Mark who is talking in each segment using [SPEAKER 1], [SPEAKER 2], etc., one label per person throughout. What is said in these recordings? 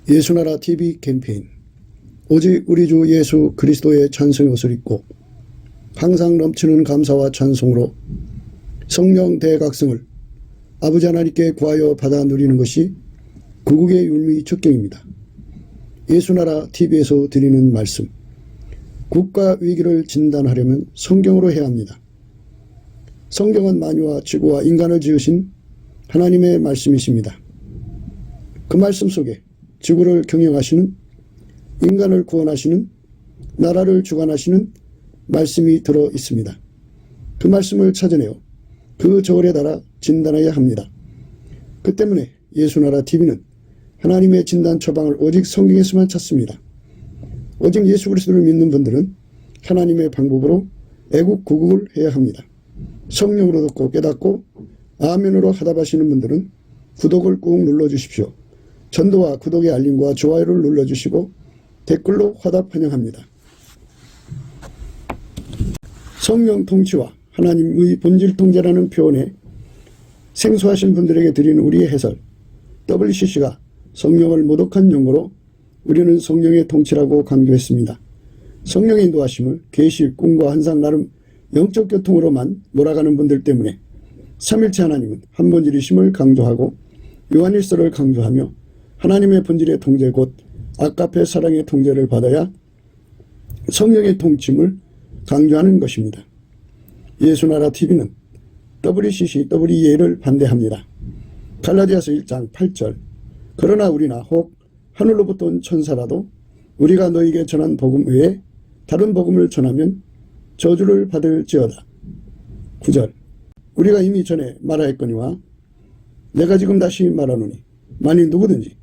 [SPEAKER 1] 예수나라 TV 캠페인 오직 우리 주 예수 그리스도의 찬송의 옷을 입고 항상 넘치는 감사와 찬송으로 성령 대각성을 아버지 하나님께 구하여 받아 누리는 것이 구국의 율미 척경입니다. 예수나라 TV에서 드리는 말씀, 국가 위기를 진단하려면 성경으로 해야 합니다. 성경은 만유와 지구와 인간을 지으신 하나님의 말씀이십니다. 그 말씀 속에 지구를 경영하시는, 인간을 구원하시는, 나라를 주관하시는 말씀이 들어 있습니다. 그 말씀을 찾아내어 그 저울에 달아 진단해야 합니다. 그 때문에 예수나라 TV는 하나님의 진단 처방을 오직 성경에서만 찾습니다. 오직 예수 그리스도를 믿는 분들은 하나님의 방법으로 애국 구국을 해야 합니다. 성령으로 듣고 깨닫고 아멘으로 하답하시는 분들은 구독을 꾹 눌러주십시오. 전도와 구독의 알림과 좋아요를 눌러주시고 댓글로 화답 환영합니다. 성령 통치와 하나님의 본질 통제라는 표현에 생소하신 분들에게 드리는 우리의 해설, WCC가 성령을 모독한 용어로 우리는 성령의 통치라고 강조했습니다. 성령의 인도하심을 계시, 꿈과 환상 나름 영적 교통으로만 몰아가는 분들 때문에 삼일체 하나님은 한 본질이심을 강조하고 요한일서를 강조하며 하나님의 본질의 통제 곧 아가페 사랑의 통제를 받아야 성령의 통침을 강조하는 것입니다. 예수나라 TV는 WCC, WEA를 반대합니다. 갈라디아서 1장 8절 그러나 우리나 혹 하늘로부터 온 천사라도 우리가 너에게 전한 복음 외에 다른 복음을 전하면 저주를 받을지어다. 9절 우리가 이미 전에 말하였거니와 내가 지금 다시 말하노니 만일 누구든지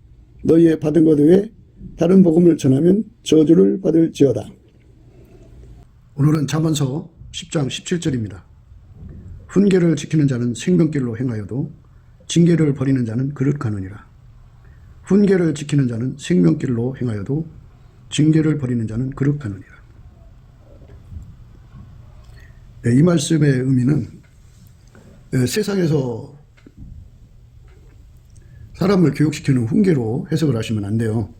[SPEAKER 1] 너희의 받은 것 외에 다른 복음을 전하면 저주를 받을지어다. 오늘은 잠언서 10장 17절입니다. 훈계를 지키는 자는 생명길로 행하여도 징계를 버리는 자는 그릇가느니라. 훈계를 지키는 자는 생명길로 행하여도 징계를 버리는 자는 그릇가느니라. 이 말씀의 의미는 세상에서 사람을 교육시키는 훈계로 해석을 하시면 안 돼요.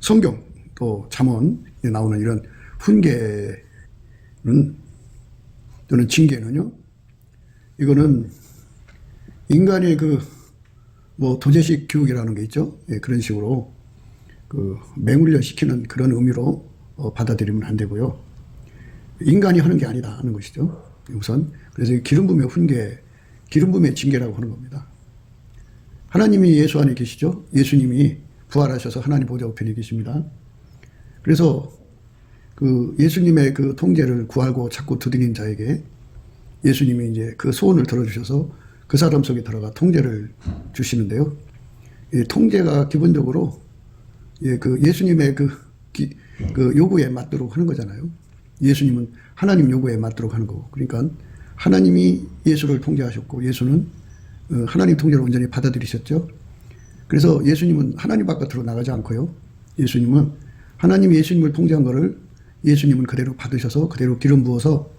[SPEAKER 1] 성경 또 잠언에 나오는 이런 훈계는 또는 징계는요, 이거는 인간의 도제식 교육이라는 게 있죠. 그런 식으로 맹훈련 시키는 그런 의미로 받아들이면 안 되고요. 인간이 하는 게 아니다 하는 것이죠. 우선 그래서 기름 부음의 훈계, 기름 부음의 징계라고 하는 겁니다. 하나님이 예수 안에 계시죠. 예수님이 부활하셔서 하나님 보좌 우편에 계십니다. 그래서 예수님의 그 통제를 구하고 자꾸 두드린 자에게 예수님이 이제 그 소원을 들어주셔서 그 사람 속에 들어가 통제를 주시는데요. 통제가 기본적으로 예수님의 그 요구에 맞도록 하는 거잖아요. 예수님은 하나님 요구에 맞도록 하는 거고. 그러니까 하나님이 예수를 통제하셨고 예수는 하나님 통제를 온전히 받아들이셨죠. 그래서 예수님은 하나님 바깥으로 나가지 않고요. 예수님은 하나님이 예수님을 통제한 거를 예수님은 그대로 받으셔서 그대로 기름 부어서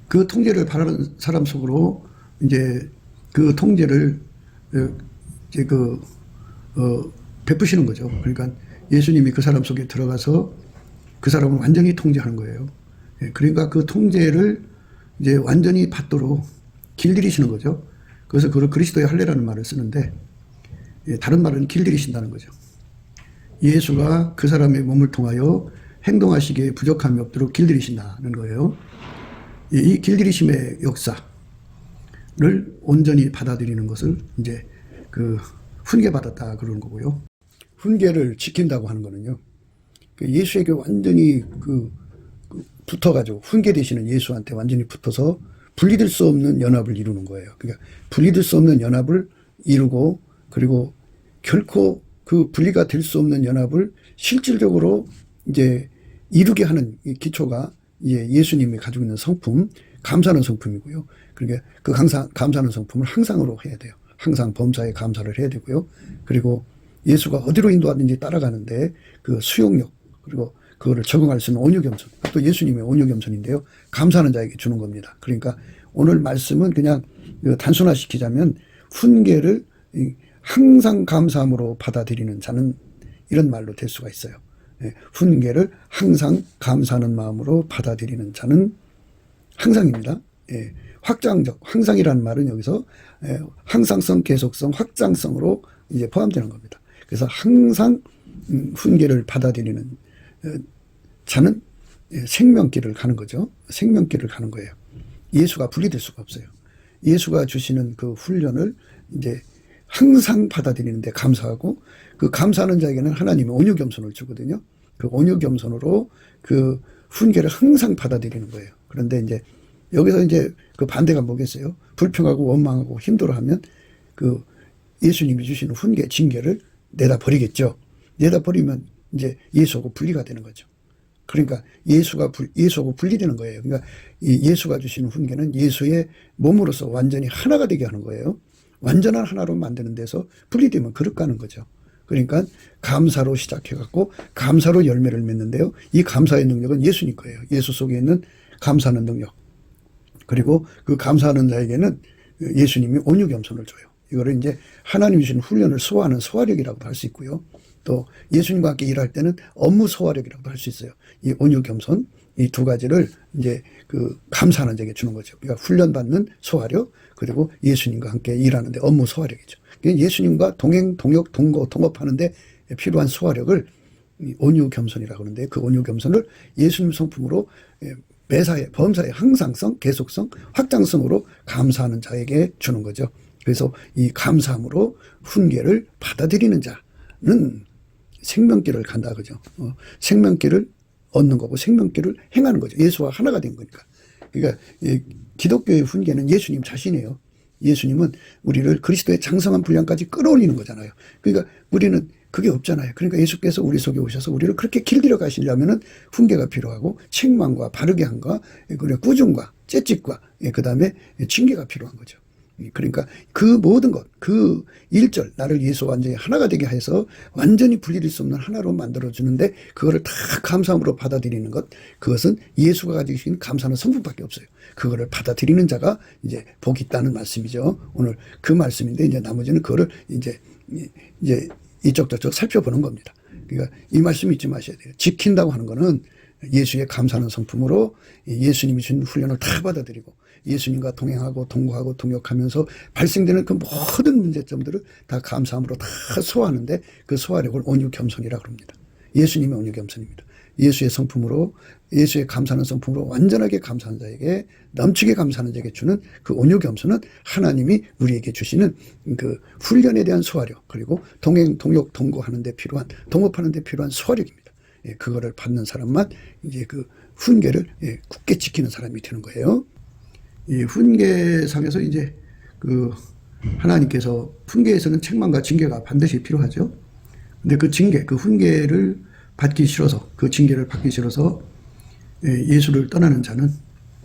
[SPEAKER 1] 그 통제를 바라는 사람 속으로 이제 그 통제를 베푸시는 거죠. 그러니까 예수님이 그 사람 속에 들어가서 그 사람을 완전히 통제하는 거예요. 그러니까 그 통제를 이제 완전히 받도록 길들이시는 거죠. 그래서 그걸 그리스도의 할례라는 말을 쓰는데 다른 말은 길들이신다는 거죠. 예수가 그 사람의 몸을 통하여 행동하시기에 부족함이 없도록 길들이신다는 거예요. 이 길들이심의 역사를 온전히 받아들이는 것을 이제 훈계받았다 그러는 거고요. 훈계를 지킨다고 하는 거는요. 예수에게 완전히 붙어가지고 훈계되시는 예수한테 완전히 붙어서 분리될 수 없는 연합을 이루는 거예요. 그러니까 분리될 수 없는 연합을 이루고 그리고 결코 그 분리가 될 수 없는 연합을 실질적으로 이제 이루게 하는 이 기초가 이제 예수님이 가지고 있는 성품, 감사하는 성품이고요. 그러니까 그 감사하는 성품을 항상으로 해야 돼요. 항상 범사에 감사를 해야 되고요. 그리고 예수가 어디로 인도하든지 따라가는데 그 수용력 그리고 그거를 적응할 수 있는 온유겸손, 또 예수님의 온유겸손인데요. 감사하는 자에게 주는 겁니다. 그러니까 오늘 말씀은 그냥 단순화시키자면 훈계를 항상 감사함으로 받아들이는 자는 이런 말로 될 수가 있어요. 훈계를 항상 감사하는 마음으로 받아들이는 자는 항상입니다. 확장적, 항상이라는 말은 여기서 항상성, 계속성, 확장성으로 이제 포함되는 겁니다. 그래서 항상 훈계를 받아들이는 자는 생명길을 가는 거죠. 생명길을 가는 거예요. 예수가 분리될 수가 없어요. 예수가 주시는 그 훈련을 이제 항상 받아들이는데 감사하고, 그 감사하는 자에게는 하나님이 온유겸손을 주거든요. 그 온유겸손으로 그 훈계를 항상 받아들이는 거예요. 그런데 이제 여기서 이제 그 반대가 뭐겠어요? 불평하고 원망하고 힘들어하면 그 예수님이 주시는 훈계, 징계를 내다 버리겠죠. 내다 버리면 이제 예수하고 분리가 되는 거죠. 그러니까 예수하고 분리되는 거예요. 그러니까 이 예수가 주시는 훈계는 예수의 몸으로서 완전히 하나가 되게 하는 거예요. 완전한 하나로 만드는 데서 분리되면 그릇 가는 거죠. 그러니까 감사로 시작해갖고 감사로 열매를 맺는데요. 이 감사의 능력은 예수님 거예요. 예수 속에 있는 감사하는 능력. 그리고 그 감사하는 자에게는 예수님이 온유겸손을 줘요. 이거를 이제 하나님이 주신 훈련을 소화하는 소화력이라고도 할 수 있고요. 또 예수님과 함께 일할 때는 업무 소화력이라고도 할 수 있어요. 이 온유겸손, 이 두 가지를 이제 그 감사하는 자에게 주는 거죠. 그러니까 훈련받는 소화력, 그리고 예수님과 함께 일하는데 업무 소화력이죠. 예수님과 동행, 동역, 동거, 동업하는데 필요한 소화력을 온유겸손이라고 하는데, 그 온유겸손을 예수님 성품으로 매사에, 범사에 항상성, 계속성, 확장성으로 감사하는 자에게 주는 거죠. 그래서 이 감사함으로 훈계를 받아들이는 자는 생명길을 간다, 그죠? 생명길을 얻는 거고 생명길을 행하는 거죠. 예수와 하나가 된 거니까. 그러니까 기독교의 훈계는 예수님 자신이에요. 예수님은 우리를 그리스도의 장성한 분량까지 끌어올리는 거잖아요. 그러니까 우리는 그게 없잖아요. 그러니까 예수께서 우리 속에 오셔서 우리를 그렇게 길들여 가시려면은 훈계가 필요하고 책망과 바르게 함과 그리고 꾸중과 채찍과 그다음에 징계가 필요한 거죠. 그러니까 그 모든 것, 그 1절, 나를 예수와 완전히 하나가 되게 해서 완전히 분리될 수 없는 하나로 만들어주는데 그거를 다 감사함으로 받아들이는 것, 그것은 예수가 가지고 계신 감사하는 성품밖에 없어요. 그거를 받아들이는 자가 이제 복이 있다는 말씀이죠. 오늘 그 말씀인데 이제 나머지는 그거를 이제 이쪽 저쪽 살펴보는 겁니다. 그러니까 이 말씀 잊지 마셔야 돼요. 지킨다고 하는 거는 예수의 감사하는 성품으로 예수님이 주신 훈련을 다 받아들이고 예수님과 동행하고 동거하고 동역하면서 발생되는 그 모든 문제점들을 다 감사함으로 다 소화하는데 그 소화력을 온유겸손이라고 합니다. 예수님의 온유겸손입니다. 예수의 성품으로, 예수의 감사하는 성품으로 완전하게 감사하는 자에게, 넘치게 감사하는 자에게 주는 그 온유겸손은 하나님이 우리에게 주시는 그 훈련에 대한 소화력, 그리고 동행, 동역, 동거하는 데 필요한, 동업하는 데 필요한 소화력입니다. 그거를 받는 사람만 이제 그 훈계를 굳게 지키는 사람이 되는 거예요. 이 훈계상에서 이제 그 하나님께서 훈계에서는 책망과 징계가 반드시 필요하죠. 근데 그 징계, 그 훈계를 받기 싫어서, 그 징계를 받기 싫어서 예수를 떠나는 자는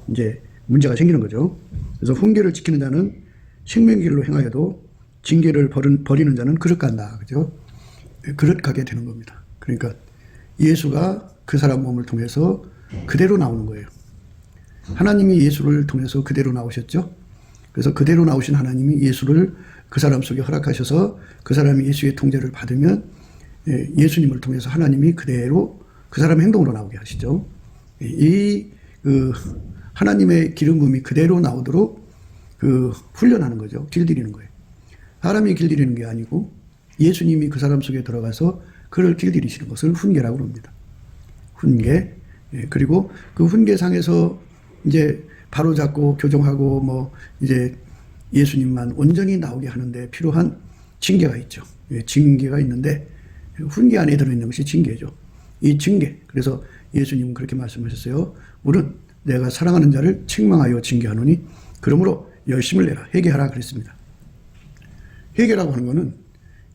[SPEAKER 1] 이제 문제가 생기는 거죠. 그래서 훈계를 지키는 자는 생명길로 행하여도 징계를 버리는 자는 그릇 간다. 그죠? 그릇 가게 되는 겁니다. 그러니까 예수가 그 사람 몸을 통해서 그대로 나오는 거예요. 하나님이 예수를 통해서 그대로 나오셨죠. 그래서 그대로 나오신 하나님이 예수를 그 사람 속에 허락하셔서 그 사람이 예수의 통제를 받으면 예수님을 통해서 하나님이 그대로 그 사람의 행동으로 나오게 하시죠. 이 하나님의 기름 부음이 그대로 나오도록 그 훈련하는 거죠. 길들이는 거예요. 사람이 길들이는 게 아니고 예수님이 그 사람 속에 들어가서 그를 길들이시는 것을 훈계라고 합니다. 훈계. 그리고 그 훈계상에서 이제 바로잡고 교정하고 뭐 이제 예수님만 온전히 나오게 하는데 필요한 징계가 있죠. 징계가 있는데 훈계 안에 들어있는 것이 징계죠. 이 징계. 그래서 예수님은 그렇게 말씀하셨어요. 물은 내가 사랑하는 자를 책망하여 징계하노니 그러므로 열심을 내라. 회개하라 그랬습니다. 회개라고 하는 거는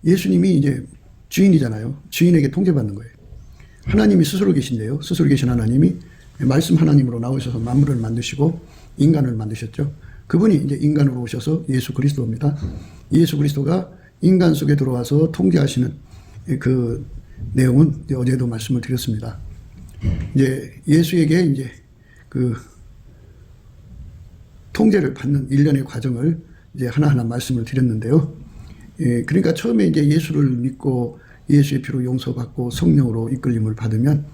[SPEAKER 1] 예수님이 이제 주인이잖아요. 주인에게 통제받는 거예요. 하나님이 스스로 계신데요. 스스로 계신 하나님이 말씀 하나님으로 나오셔서 만물을 만드시고 인간을 만드셨죠. 그분이 이제 인간으로 오셔서 예수 그리스도입니다. 예수 그리스도가 인간 속에 들어와서 통제하시는 그 내용은 어제도 말씀을 드렸습니다. 이제 예수에게 이제 그 통제를 받는 일련의 과정을 이제 하나하나 말씀을 드렸는데요. 예, 그러니까 처음에 이제 예수를 믿고 예수의 피로 용서받고 성령으로 이끌림을 받으면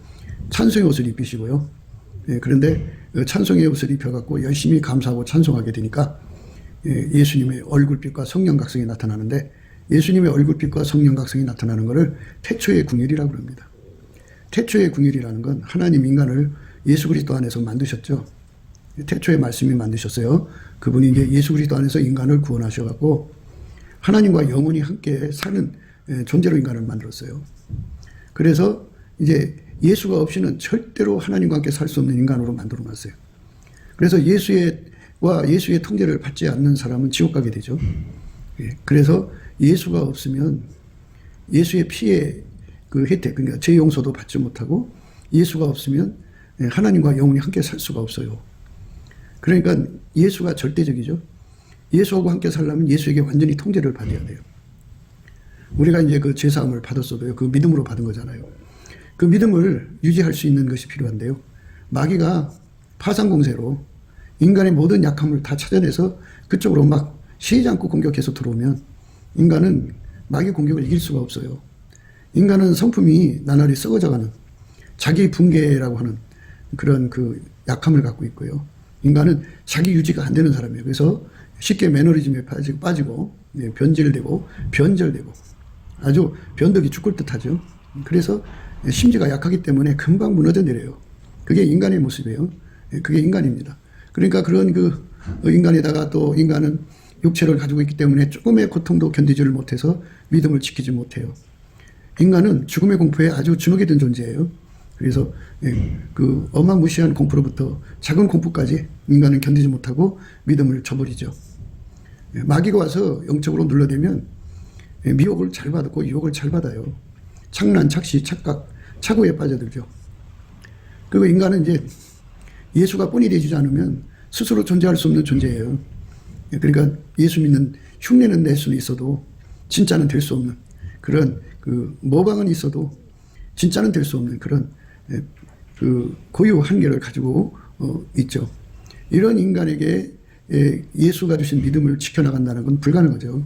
[SPEAKER 1] 찬송의 옷을 입히시고요. 예, 그런데 찬송의 옷을 입혀갖고 열심히 감사하고 찬송하게 되니까 예수님의 얼굴빛과 성령각성이 나타나는데, 예수님의 얼굴빛과 성령각성이 나타나는 것을 태초의 궁율이라고 합니다. 태초의 궁율이라는 건 하나님 인간을 예수 그리스도 안에서 만드셨죠. 태초의 말씀이 만드셨어요. 그분이 이제 예수 그리스도 안에서 인간을 구원하셔갖고 하나님과 영원히 함께 사는 존재로 인간을 만들었어요. 그래서 이제 예수가 없이는 절대로 하나님과 함께 살 수 없는 인간으로 만들어 놨어요. 그래서 예수의 통제를 받지 않는 사람은 지옥 가게 되죠. 그래서 예수가 없으면 예수의 피의 그 혜택, 그러니까 죄 용서도 받지 못하고, 예수가 없으면 하나님과 영원히 함께 살 수가 없어요. 그러니까 예수가 절대적이죠. 예수하고 함께 살려면 예수에게 완전히 통제를 받아야 돼요. 우리가 이제 그 죄사함을 받았어도요, 그 믿음으로 받은 거잖아요. 그 믿음을 유지할 수 있는 것이 필요한데요. 마귀가 파상공세로 인간의 모든 약함을 다 찾아내서 그쪽으로 막 쉬지 않고 공격해서 들어오면 인간은 마귀 공격을 이길 수가 없어요. 인간은 성품이 나날이 썩어져가는 자기 붕괴라고 하는 그런 그 약함을 갖고 있고요. 인간은 자기 유지가 안 되는 사람이에요. 그래서 쉽게 매너리즘에 빠지고 변질되고 변절되고 아주 변덕이 죽을 듯하죠. 그래서 심지가 약하기 때문에 금방 무너져 내려요. 그게 인간의 모습이에요. 그게 인간입니다. 그러니까 그런 그 인간에다가 또 인간은 육체를 가지고 있기 때문에 조금의 고통도 견디지를 못해서 믿음을 지키지 못해요. 인간은 죽음의 공포에 아주 주눅이 든 존재예요. 그래서 그 어마무시한 공포로부터 작은 공포까지 인간은 견디지 못하고 믿음을 저버리죠. 마귀가 와서 영적으로 눌러대면 미혹을 잘 받고 유혹을 잘 받아요. 착란, 착시, 착각, 착오에 빠져들죠. 그리고 인간은 이제 예수가 뻔히 되지 않으면 스스로 존재할 수 없는 존재예요. 그러니까 예수 믿는 흉내는 낼 수는 있어도 진짜는 될 수 없는 그런 그 모방은 있어도 진짜는 될 수 없는 그런 그 고유 한계를 가지고 있죠. 이런 인간에게 예수가 주신 믿음을 지켜나간다는 건 불가능하죠.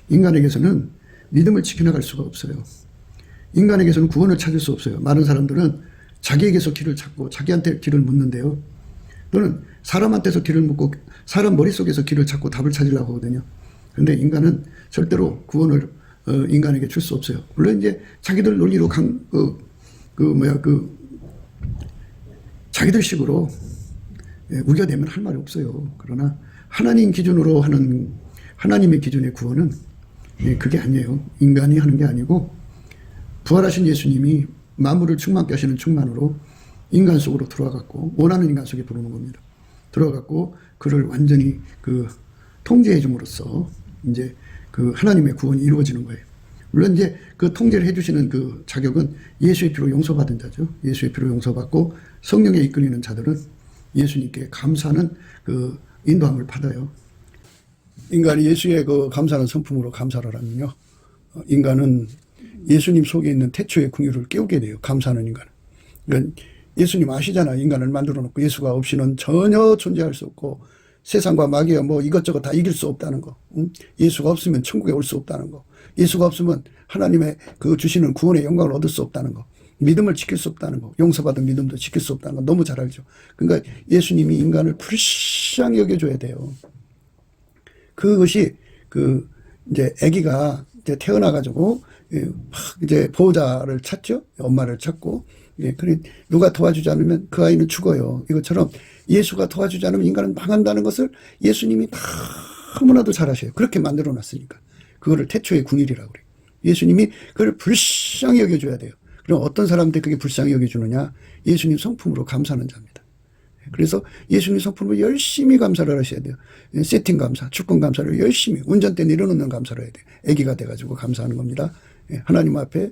[SPEAKER 1] 인간에게서는 믿음을 지켜나갈 수가 없어요. 인간에게서는 구원을 찾을 수 없어요. 많은 사람들은 자기에게서 길을 찾고 자기한테 길을 묻는데요. 또는 사람한테서 길을 묻고 사람 머릿속에서 길을 찾고 답을 찾으려고 하거든요. 그런데 인간은 절대로 구원을 인간에게 줄 수 없어요. 물론 이제 자기들 논리로 자기들 식으로 우겨대면 할 말이 없어요. 그러나 하나님 기준으로 하는 하나님의 기준의 구원은 그게 아니에요. 인간이 하는 게 아니고 부활하신 예수님이 만물을 충만케 하시는 충만으로 인간 속으로 들어와갖고 원하는 인간 속에 들어오는 겁니다. 들어와갖고 그를 완전히 그 통제해 줌으로써 이제 그 하나님의 구원이 이루어지는 거예요. 물론 이제 그 통제를 해주시는 그 자격은 예수의 피로 용서받은 자죠. 예수의 피로 용서받고 성령에 이끌리는 자들은 예수님께 감사하는 그 인도함을 받아요. 인간이 예수의 그 감사하는 성품으로 감사를 하면요, 인간은 예수님 속에 있는 태초의 궁유를 깨우게 돼요. 감사하는 인간은. 그러니까 예수님 아시잖아요. 인간을 만들어 놓고 예수가 없이는 전혀 존재할 수 없고 세상과 마귀가 뭐 이것저것 다 이길 수 없다는 거. 예수가 없으면 천국에 올 수 없다는 거. 예수가 없으면 하나님의 그 주시는 구원의 영광을 얻을 수 없다는 거. 믿음을 지킬 수 없다는 거. 용서받은 믿음도 지킬 수 없다는 거 너무 잘 알죠. 그러니까 예수님이 인간을 불쌍히 여겨줘야 돼요. 그것이 그 이제 아기가 이제 태어나가지고 막 이제 보호자를 찾죠. 엄마를 찾고. 그래 누가 도와주지 않으면 그 아이는 죽어요. 이것처럼 예수가 도와주지 않으면 인간은 망한다는 것을 예수님이 너무나도 잘 아셔요. 그렇게 만들어 놨으니까. 그거를 태초의 궁일이라고 그래요. 예수님이 그걸 불쌍히 여겨줘야 돼요. 그럼 어떤 사람한테 그게 불쌍히 여겨주느냐? 예수님 성품으로 감사하는 자입니다. 그래서 예수님 성품으로 열심히 감사를 하셔야 돼요. 세팅 감사, 축권 감사를 열심히 운전대 내려놓는 감사를 해야 돼요. 아기가 돼가지고 감사하는 겁니다. 하나님 앞에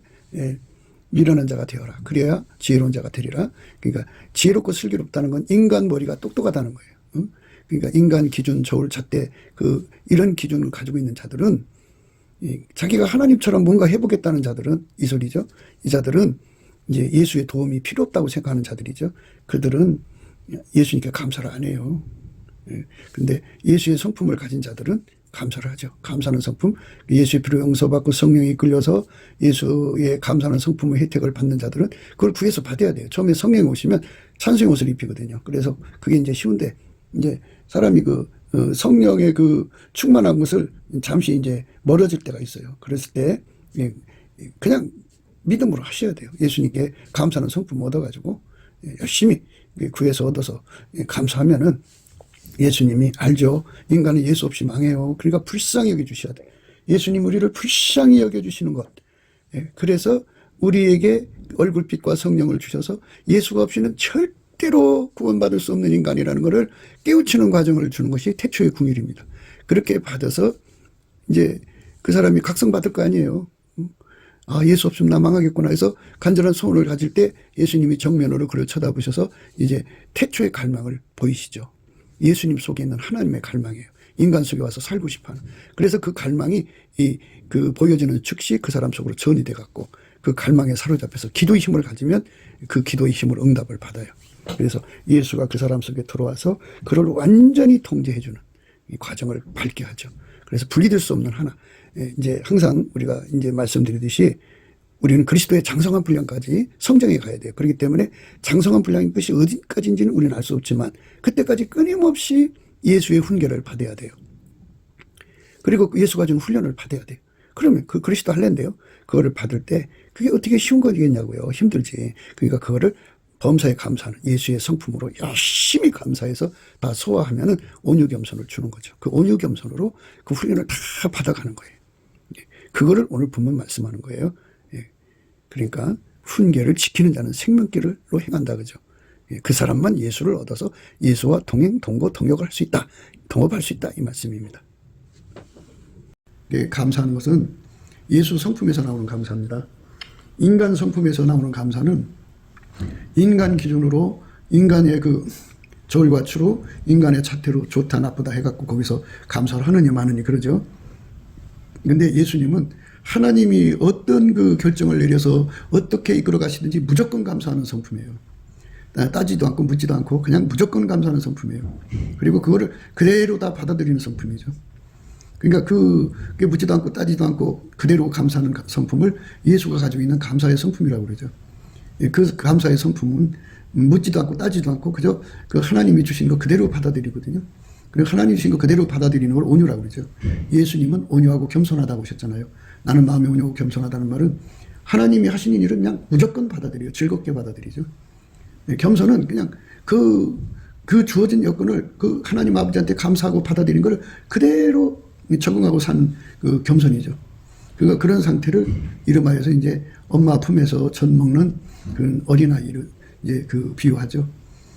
[SPEAKER 1] 미련한 자가 되어라. 그래야 지혜로운 자가 되리라. 그러니까 지혜롭고 슬기롭다는 건 인간 머리가 똑똑하다는 거예요. 그러니까 인간 기준, 저울, 잣대 이런 기준을 가지고 있는 자들은 자기가 하나님처럼 뭔가 해보겠다는 자들은 이 소리죠. 이 자들은 이제 예수의 도움이 필요 없다고 생각하는 자들이죠. 그들은 예수님께 감사를 안 해요. 근데 예수의 성품을 가진 자들은 감사를 하죠. 감사하는 성품. 예수의 피로 용서받고 성령이 이끌려서 예수의 감사하는 성품의 혜택을 받는 자들은 그걸 구해서 받아야 돼요. 처음에 성령이 오시면 찬송의 옷을 입히거든요. 그래서 그게 이제 쉬운데, 이제 사람이 성령의 충만한 것을 잠시 이제 멀어질 때가 있어요. 그랬을 때 그냥 믿음으로 하셔야 돼요. 예수님께 감사하는 성품 얻어가지고 열심히 구해서 얻어서 감사하면은 예수님이 알죠. 인간은 예수 없이 망해요. 그러니까 불쌍히 여겨주셔야 돼요. 예수님 우리를 불쌍히 여겨주시는 것. 그래서 우리에게 얼굴빛과 성령을 주셔서 예수가 없이는 절대로 구원받을 수 없는 인간이라는 것을 깨우치는 과정을 주는 것이 태초의 궁일입니다. 그렇게 받아서 이제 그 사람이 각성받을 거 아니에요. 아, 예수 없으면 나 망하겠구나 해서 간절한 소원을 가질 때 예수님이 정면으로 그를 쳐다보셔서 이제 태초의 갈망을 보이시죠. 예수님 속에 있는 하나님의 갈망이에요. 인간 속에 와서 살고 싶어 하는. 그래서 그 갈망이 보여지는 즉시 그 사람 속으로 전이 돼 갖고 그 갈망에 사로잡혀서 기도의 힘을 가지면 그 기도의 힘으로 응답을 받아요. 그래서 예수가 그 사람 속에 들어와서 그를 완전히 통제해주는 이 과정을 밟게 하죠. 그래서 분리될 수 없는 하나. 이제 항상 우리가 이제 말씀드리듯이 우리는 그리스도의 장성한 분량까지 성장해 가야 돼요. 그렇기 때문에 장성한 분량의 끝이 어디까지인지는 우리는 알 수 없지만 그때까지 끊임없이 예수의 훈계를 받아야 돼요. 그리고 예수가 준 훈련을 받아야 돼요. 그러면 그 그리스도 할례인데요. 그거를 받을 때 그게 어떻게 쉬운 거겠냐고요. 힘들지. 그러니까 그거를 범사에 감사하는 예수의 성품으로 열심히 감사해서 다 소화하면은 온유겸손을 주는 거죠. 그 온유겸손으로 그 훈련을 다 받아가는 거예요. 그거를 오늘 본문 말씀하는 거예요. 그러니까 훈계를 지키는 자는 생명길로 행한다 그죠. 그 사람만 예수를 얻어서 예수와 동행, 동거, 동역을 할 수 있다. 동업할 수 있다 이 말씀입니다. 감사하는 것은 예수 성품에서 나오는 감사입니다. 인간 성품에서 나오는 감사는 인간 기준으로 인간의 저울과 추로 인간의 자태로 좋다 나쁘다 해갖고 거기서 감사를 하느니 마느니 그러죠. 근데 예수님은 하나님이 어떤 결정을 내려서 어떻게 이끌어 가시든지 무조건 감사하는 성품이에요. 따지도 않고 묻지도 않고 그냥 무조건 감사하는 성품이에요. 그리고 그거를 그대로 다 받아들이는 성품이죠. 그러니까 그게 묻지도 않고 따지도 않고 그대로 감사하는 성품을 예수가 가지고 있는 감사의 성품이라고 그러죠. 그 감사의 성품은 묻지도 않고 따지도 않고 그저 그 하나님이 주신 거 그대로 받아들이거든요. 그리고 하나님이 주신 거 그대로 받아들이는 걸 온유라고 그러죠. 예수님은 온유하고 겸손하다고 하셨잖아요. 나는 마음이 온유하고 겸손하다는 말은 하나님이 하시는 일은 그냥 무조건 받아들여요. 즐겁게 받아들이죠. 겸손은 그냥 그 주어진 여건을 하나님 아버지한테 감사하고 받아들이는 걸 그대로 적응하고 산 겸손이죠. 그런 상태를 이름하여서 이제 엄마 품에서 젖 먹는 그 어린아이를 이제 비유하죠.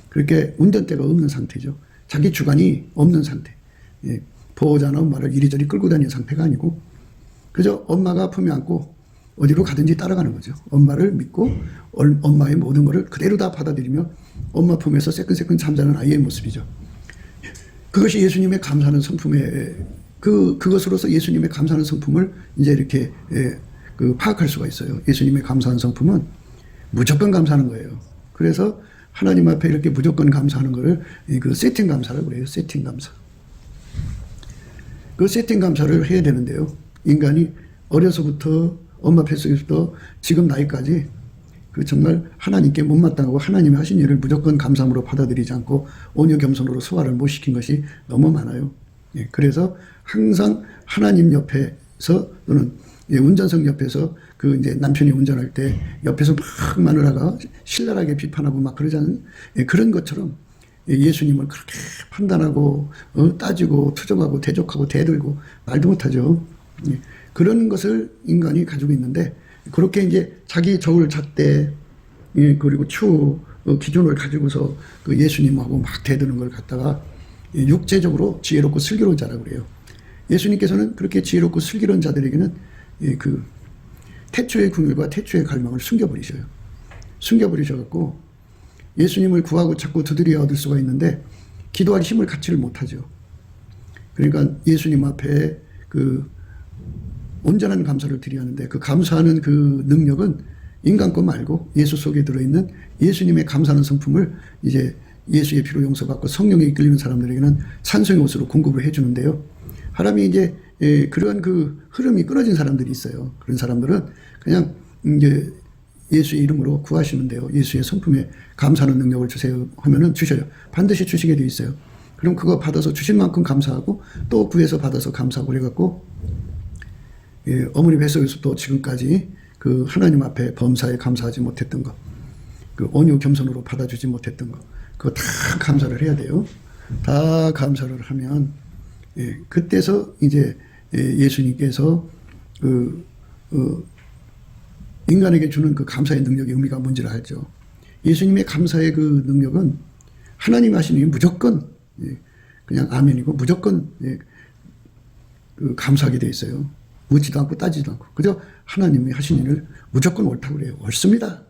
[SPEAKER 1] 그렇게 운전대가 없는 상태죠. 자기 주관이 없는 상태. 보호자나 엄마를 이리저리 끌고 다니는 상태가 아니고 그저 엄마가 품에 안고 어디로 가든지 따라가는 거죠. 엄마를 믿고 엄마의 모든 것을 그대로 다 받아들이며 엄마 품에서 새끈새끈 잠자는 아이의 모습이죠. 그것이 예수님의 감사하는 성품의 그것으로서 예수님의 감사하는 성품을 이제 이렇게 파악할 수가 있어요. 예수님의 감사하는 성품은 무조건 감사하는 거예요. 그래서 하나님 앞에 이렇게 무조건 감사하는 거를 세팅 감사라고 그래요. 세팅 감사. 그 세팅 감사를 해야 되는데요. 인간이 어려서부터 엄마 뱃속에서부터 지금 나이까지 정말 하나님께 못마땅하고 하나님이 하신 일을 무조건 감사함으로 받아들이지 않고 온유 겸손으로 소화를 못 시킨 것이 너무 많아요. 그래서 항상 하나님 옆에서 또는 운전석 옆에서 이제 남편이 운전할 때 옆에서 막 마누라가 신랄하게 비판하고 막 그러지 않은 그런 것처럼 예수님을 그렇게 판단하고 따지고 투정하고 대적하고 대들고 말도 못하죠. 그런 것을 인간이 가지고 있는데 그렇게 이제 자기 저울 잣대 그리고 추 기준을 가지고서 예수님하고 막 대드는 걸 갖다가 육체적으로 지혜롭고 슬기로운 자라고 그래요. 예수님께서는 그렇게 지혜롭고 슬기로운 자들에게는 태초의 궁율과 태초의 갈망을 숨겨버리셔요. 숨겨버리셔갖고 예수님을 구하고 자꾸 두드려 얻을 수가 있는데 기도할 힘을 갖지를 못하죠. 그러니까 예수님 앞에 온전한 감사를 드려야 하는데 그 감사하는 능력은 인간 거 말고 예수 속에 들어있는 예수님의 감사하는 성품을 이제 예수의 피로 용서받고 성령에 이끌리는 사람들에게는 찬송의 옷으로 공급을 해주는데요. 사람이 이제 그런 그 흐름이 끊어진 사람들이 있어요. 그런 사람들은 그냥 이제 예수의 이름으로 구하시면 돼요. 예수의 성품에 감사하는 능력을 주세요 하면은 주셔요. 반드시 주시게 돼 있어요. 그럼 그거 받아서 주신 만큼 감사하고 또 구해서 받아서 감사하고 그래갖고 어머니 뱃속에서 또 지금까지 그 하나님 앞에 범사에 감사하지 못했던 거, 그 온유 겸손으로 받아주지 못했던 거, 그거 다 감사를 해야 돼요. 다 감사를 하면 그때서 이제 예수님께서 인간에게 주는 그 감사의 능력의 의미가 뭔지를 알죠. 예수님의 감사의 그 능력은 하나님 하시니 무조건 그냥 아멘이고 무조건 그 감사하게 돼 있어요. 묻지도 않고 따지지도 않고 그저 하나님이 하신 일을 무조건 옳다고 그래요. 옳습니다.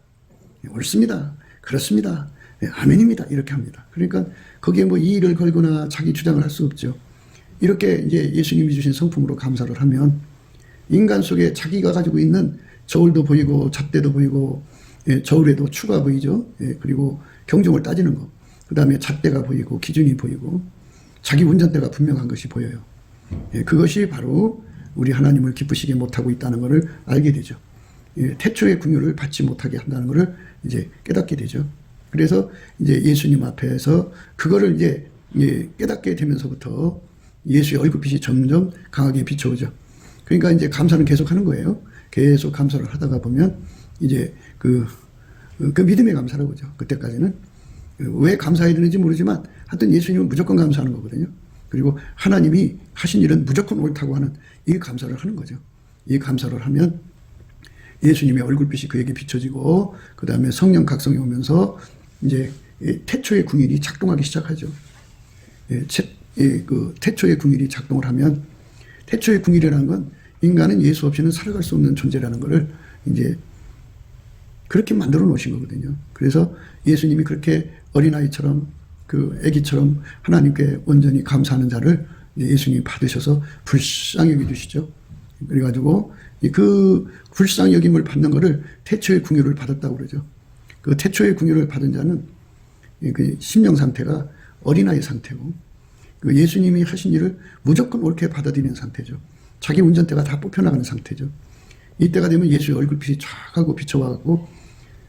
[SPEAKER 1] 옳습니다. 그렇습니다. 아멘입니다. 이렇게 합니다. 그러니까 거기에 뭐 이의를 걸거나 자기 주장을 할 수 없죠. 이렇게 이제 예수님이 주신 성품으로 감사를 하면 인간 속에 자기가 가지고 있는 저울도 보이고 잣대도 보이고 저울에도 추가 보이죠. 그리고 경종을 따지는 거. 그 다음에 잣대가 보이고 기준이 보이고 자기 운전대가 분명한 것이 보여요. 그것이 바로 우리 하나님을 기쁘시게 못하고 있다는 것을 알게 되죠. 태초의 긍휼을 받지 못하게 한다는 것을 이제 깨닫게 되죠. 그래서 이제 예수님 앞에서 그거를 이제 깨닫게 되면서부터 예수의 얼굴빛이 점점 강하게 비춰오죠. 그러니까 이제 감사는 계속 하는 거예요. 계속 감사를 하다가 보면 이제 그 믿음의 감사라고 하죠. 그때까지는 왜 감사해야 되는지 모르지만 하여튼 예수님은 무조건 감사하는 거거든요. 그리고 하나님이 하신 일은 무조건 옳다고 하는 이 감사를 하는 거죠. 이 감사를 하면 예수님의 얼굴빛이 그에게 비춰지고 그 다음에 성령 각성이 오면서 이제 태초의 궁일이 작동하기 시작하죠. 그 태초의 궁일이 작동을 하면 태초의 궁일이라는 건 인간은 예수 없이는 살아갈 수 없는 존재라는 것을 이제 그렇게 만들어 놓으신 거거든요. 그래서 예수님이 그렇게 어린아이처럼 그 아기처럼 하나님께 온전히 감사하는 자를 예수님이 받으셔서 불쌍히 여겨주시죠. 그래가지고 그 불쌍히 여김을 받는 것을 태초의 궁유를 받았다고 그러죠. 그 태초의 궁유를 받은 자는 그 심령 상태가 어린아이 상태고 그 예수님이 하신 일을 무조건 옳게 받아들이는 상태죠. 자기 운전대가 다 뽑혀나가는 상태죠. 이때가 되면 예수의 얼굴빛이 쫙 하고 비춰와갖고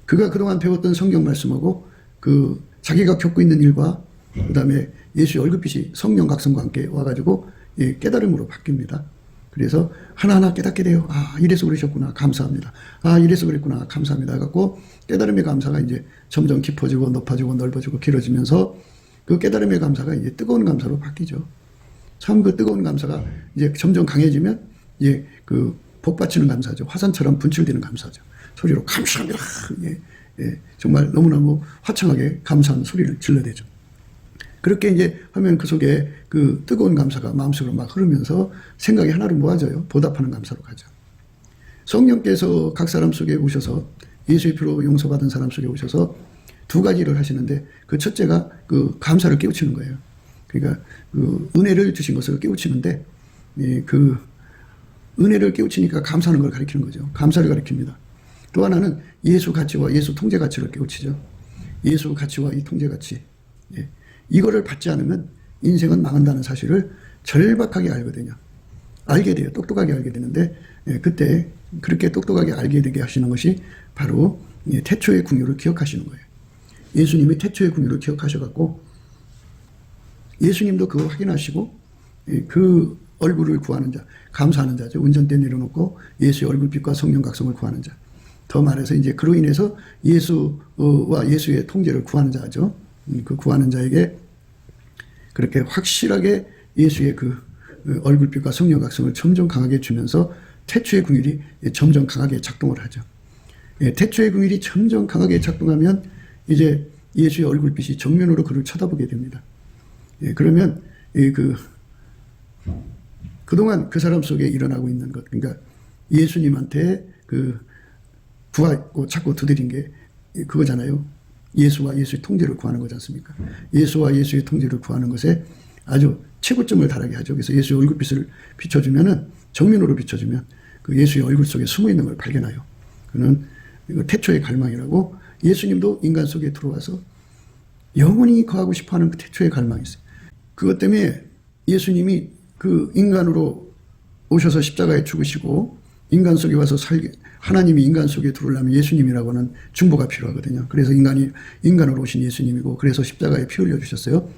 [SPEAKER 1] 그가 그동안 배웠던 성경 말씀하고 그 자기가 겪고 있는 일과 그 다음에 예수의 얼굴빛이 성령 각성과 함께 와가지고 깨달음으로 바뀝니다. 그래서 하나하나 깨닫게 돼요. 아, 이래서 그러셨구나. 감사합니다. 아, 이래서 그랬구나. 감사합니다. 해갖고 깨달음의 감사가 이제 점점 깊어지고 높아지고 넓어지고 길어지면서 그 깨달음의 감사가 이제 뜨거운 감사로 바뀌죠. 참 그 뜨거운 감사가 이제 점점 강해지면 이제 그 복받치는 감사죠. 화산처럼 분출되는 감사죠. 소리로 감사합니다. 정말 너무너무 화창하게 감사하는 소리를 질러대죠. 그렇게 이제 하면 그 속에 그 뜨거운 감사가 마음속으로 막 흐르면서 생각이 하나로 모아져요. 보답하는 감사로 가죠. 성령께서 각 사람 속에 오셔서 예수의 피로 용서받은 사람 속에 오셔서 두 가지를 하시는데 그 첫째가 그 감사를 깨우치는 거예요. 그러니까 그 은혜를 주신 것을 깨우치는데 그 은혜를 깨우치니까 감사하는 걸 가리키는 거죠. 감사를 가리킵니다. 또 하나는 예수 가치와 예수 통제 가치를 깨우치죠. 예수 가치와 이 통제 가치. 이거를 받지 않으면 인생은 망한다는 사실을 절박하게 알거든요. 알게 돼요. 똑똑하게 알게 되는데 그때 그렇게 똑똑하게 알게 되게 하시는 것이 바로 태초의 긍휼을 기억하시는 거예요. 예수님이 태초의 긍휼을 기억하셔갖고 예수님도 그거 확인하시고 그 얼굴을 구하는 자, 감사하는 자죠. 운전대 내려놓고 예수의 얼굴빛과 성령 각성을 구하는 자. 더 말해서 이제 그로 인해서 예수와 예수의 통제를 구하는 자죠. 그 구하는 자에게 그렇게 확실하게 예수의 그 얼굴빛과 성령 각성을 점점 강하게 주면서 태초의 긍휼이 점점 강하게 작동을 하죠. 태초의 긍휼이 점점 강하게 작동하면 이제 예수의 얼굴빛이 정면으로 그를 쳐다보게 됩니다. 그러면 그동안 그 사람 속에 일어나고 있는 것, 그러니까 예수님한테 그 구하고 자꾸 두드린 게 그거잖아요. 예수와 예수의 통제를 구하는 거지 않습니까? 예수와 예수의 통제를 구하는 것에 아주 최고점을 달하게 하죠. 그래서 예수의 얼굴빛을 비춰주면은, 정면으로 비춰주면 그 예수의 얼굴 속에 숨어 있는 걸 발견해요. 그는 태초의 갈망이라고, 예수님도 인간 속에 들어와서 영원히 거하고 싶어 하는 그 태초의 갈망이 있어요. 그것 때문에 예수님이 그 인간으로 오셔서 십자가에 죽으시고 인간 속에 와서 살게, 하나님이 인간 속에 들어오려면 예수님이라고는 중보가 필요하거든요. 그래서 인간으로 오신 예수님이고, 그래서 십자가에 피 흘려 주셨어요.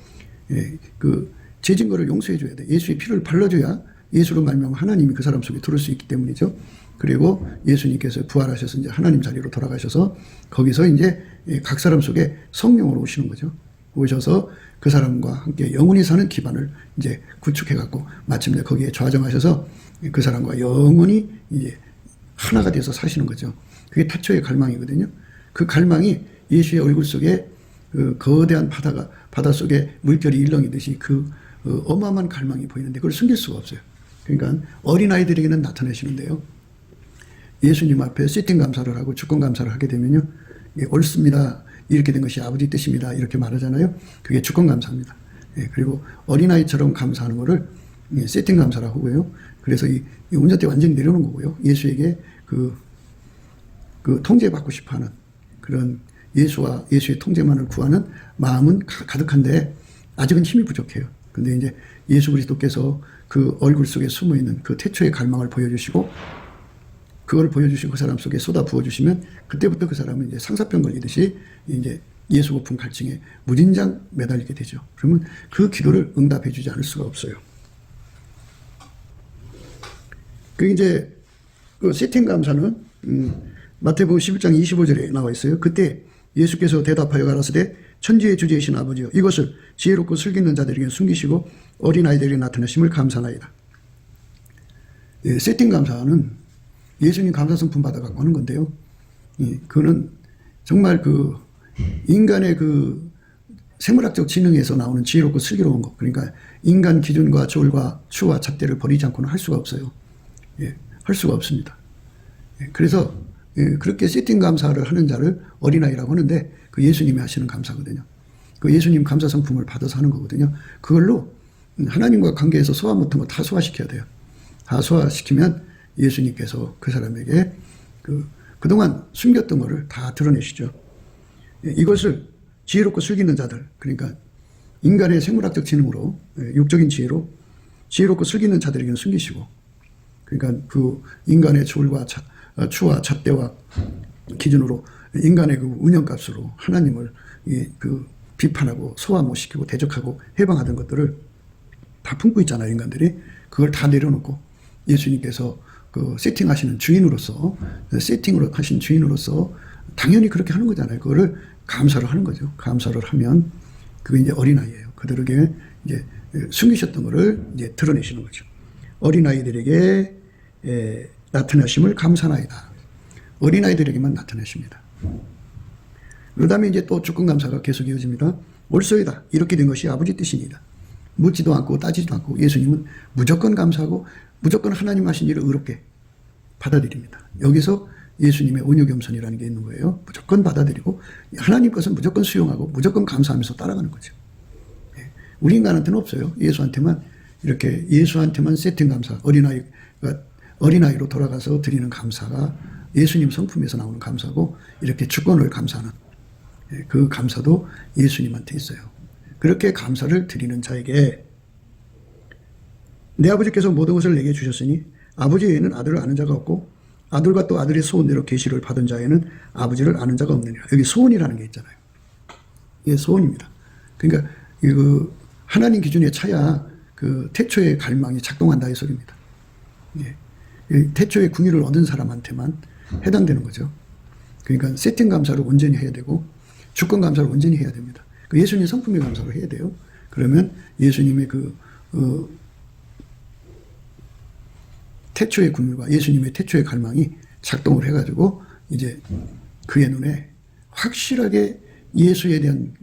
[SPEAKER 1] 예, 그 죄진 거를 용서해 줘야 돼. 예수의 피를 발라줘야 예수로 말미암아 하나님이 그 사람 속에 들어올 수 있기 때문이죠. 그리고 예수님께서 부활하셔서 이제 하나님 자리로 돌아가셔서 거기서 이제 각 사람 속에 성령으로 오시는 거죠. 오셔서 그 사람과 함께 영원히 사는 기반을 이제 구축해 갖고 마침내 거기에 좌정하셔서 그 사람과 영원히 이제 하나가 돼서 사시는 거죠. 그게 태초의 갈망이거든요. 그 갈망이 예수의 얼굴 속에 그 거대한 바다 속에 물결이 일렁이듯이 그 어마어마한 갈망이 보이는데 그걸 숨길 수가 없어요. 그러니까 어린아이들에게는 나타내시는데요. 예수님 앞에 시팅 감사를 하고 주권 감사를 하게 되면요. 예, 옳습니다. 이렇게 된 것이 아버지 뜻입니다. 이렇게 말하잖아요. 그게 주권 감사입니다. 예, 그리고 어린아이처럼 감사하는 거를 세팅 감사라고 하고요. 그래서 이 운전대 완전히 내려놓은 거고요. 예수에게 그 통제받고 싶어 하는 그런 예수와 예수의 통제만을 구하는 마음은 가득한데 아직은 힘이 부족해요. 근데 이제 예수 그리스도께서 그 얼굴 속에 숨어 있는 그 태초의 갈망을 보여주시고 그걸 보여주시고 그 사람 속에 쏟아 부어주시면 그때부터 그 사람은 이제 상사병 걸리듯이 이제 예수 고픈 갈증에 무진장 매달리게 되죠. 그러면 그 기도를 응답해 주지 않을 수가 없어요. 그 이제 그 세팅 감사는 마태복음 11장 25절에 나와 있어요. 그때 예수께서 대답하여 가라사대 천지의 주제이신 아버지여 이것을 지혜롭고 슬기있는 자들에게 숨기시고 어린아이들에게 나타내심을 감사나이다. 예, 세팅 감사는 예수님 감사성품 받아갖고 하는 건데요. 예, 그거는 정말 그 인간의 그 생물학적 지능에서 나오는 지혜롭고 슬기로운 것, 그러니까 인간 기준과 조울과 추와 잣대를 버리지 않고는 할 수가 없어요. 예, 할 수가 없습니다. 예, 그래서 그렇게 세팅 감사를 하는 자를 어린아이라고 하는데 그 예수님이 하시는 감사거든요. 그 예수님 감사 성품을 받아서 하는 거거든요. 그걸로 하나님과 관계에서 소화 못한 거 다 소화시켜야 돼요. 다 소화시키면 예수님께서 그 사람에게 그동안 숨겼던 거를 다 드러내시죠. 이것을 지혜롭고 슬기있는 자들, 그러니까 인간의 생물학적 지능으로, 육적인 지혜로 지혜롭고 슬기있는 자들에게는 숨기시고, 그러니까 그 인간의 추와 잣대와 기준으로 인간의 그 운영값으로 하나님을 비판하고 소화 못 시키고 대적하고 해방하던 것들을 다 품고 있잖아요, 인간들이. 그걸 다 내려놓고 예수님께서 그 세팅하시는 주인으로서, 세팅으로 하신 주인으로서 당연히 그렇게 하는 거잖아요. 그거를 감사를 하는 거죠. 감사를 하면 그게 이제 어린아이예요. 그들에게 이제 숨기셨던 거를 이제 드러내시는 거죠. 어린아이들에게 나타나심을 감사나이다. 어린아이들에게만 나타내십니다. 그 다음에 이제 또 주권 감사가 계속 이어집니다. 옳소이다. 이렇게 된 것이 아버지 뜻입니다. 묻지도 않고 따지지도 않고 예수님은 무조건 감사하고 무조건 하나님 하신 일을 의롭게 받아들입니다. 여기서 예수님의 온유겸손이라는 게 있는 거예요. 무조건 받아들이고 하나님 것은 무조건 수용하고 무조건 감사하면서 따라가는 거죠. 우리 인간한테는 없어요. 예수한테만 이렇게 예수한테만 세팅 감사, 어린아이로 돌아가서 드리는 감사가 예수님 성품에서 나오는 감사고 이렇게 주권을 감사하는 그 감사도 예수님한테 있어요. 그렇게 감사를 드리는 자에게 내 아버지께서 모든 것을 내게 주셨으니 아버지 외에는 아들을 아는 자가 없고 아들과 또 아들의 소원대로 계시를 받은 자에는 아버지를 아는 자가 없느니라. 여기 소원이라는 게 있잖아요. 이게 소원입니다. 그러니까 그 하나님 기준에 차야 그 태초의 갈망이 작동한다 이 소리입니다. 예. 태초의 궁유를 얻은 사람한테만 해당되는 거죠. 그러니까 세팅 감사를 온전히 해야 되고 주권 감사를 온전히 해야 됩니다. 그 예수님 성품의 감사를 해야 돼요. 그러면 예수님의 태초의 궁유가 예수님의 태초의 갈망이 작동을 해가지고 이제 그의 눈에 확실하게 예수에 대한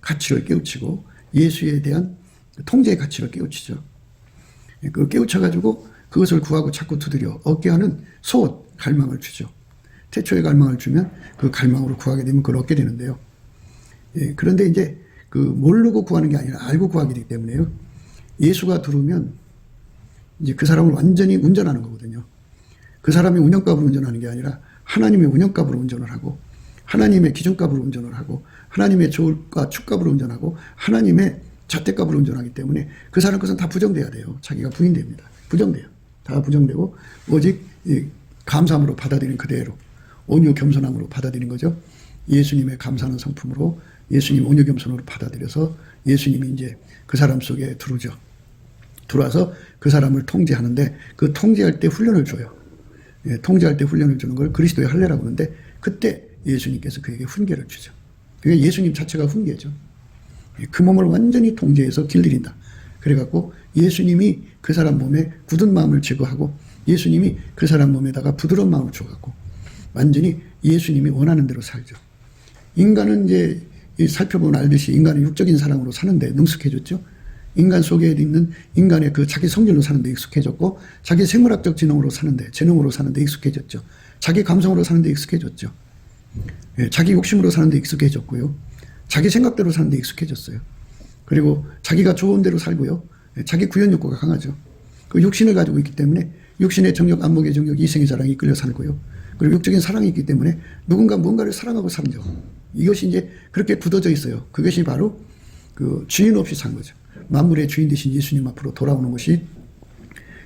[SPEAKER 1] 가치를 깨우치고 예수에 대한 통제의 가치를 깨우치죠. 그 깨우쳐가지고 그것을 구하고 자꾸 두드려 얻게 하는 소원, 갈망을 주죠. 태초의 갈망을 주면 그 갈망으로 구하게 되면 그걸 얻게 되는데요. 예, 그런데 이제 그 모르고 구하는 게 아니라 알고 구하게 되기 때문에요. 예수가 들어오면 이제 그 사람을 완전히 운전하는 거거든요. 그 사람이 운영값으로 운전하는 게 아니라 하나님의 운영값으로 운전을 하고 하나님의 기준값으로 운전을 하고 하나님의 조울과 축값으로 운전하고 하나님의 잣대값으로 운전하기 때문에 그 사람 것은 다 부정돼야 돼요. 자기가 부인됩니다. 부정돼요. 다 부정되고 오직 감사함으로 받아들이는 그대로 온유 겸손함으로 받아들이는 거죠. 예수님의 감사하는 성품으로 예수님 온유 겸손으로 받아들여서 예수님이 이제 그 사람 속에 들어와서 그 사람을 통제하는데 그 통제할 때 훈련을 줘요. 통제할 때 훈련을 주는 걸 그리스도의 할례라고 하는데 그때 예수님께서 그에게 훈계를 주죠. 그게 예수님 자체가 훈계죠. 그 몸을 완전히 통제해서 길들인다. 그래갖고 예수님이 그 사람 몸에 굳은 마음을 제거하고 예수님이 그 사람 몸에다가 부드러운 마음을 줘갖고 완전히 예수님이 원하는 대로 살죠. 인간은 이제 살펴보면 알듯이 인간은 육적인 사랑으로 사는데 능숙해졌죠. 인간 속에 있는 인간의 그 자기 성질로 사는데 익숙해졌고 자기 생물학적 재능으로 사는데 익숙해졌죠. 자기 감성으로 사는데 익숙해졌죠. 자기 욕심으로 사는데 익숙해졌고요. 자기 생각대로 사는데 익숙해졌어요. 그리고 자기가 좋은 대로 살고요. 자기 구현 욕구가 강하죠. 그 육신을 가지고 있기 때문에 육신의 정욕, 안목의 정욕, 이생의 자랑이 이끌려 살고요. 그리고 육적인 사랑이 있기 때문에 누군가 뭔가를 사랑하고 살죠. 이것이 이제 그렇게 굳어져 있어요. 그것이 바로 그 주인 없이 산 거죠. 만물의 주인 되신 예수님 앞으로 돌아오는 것이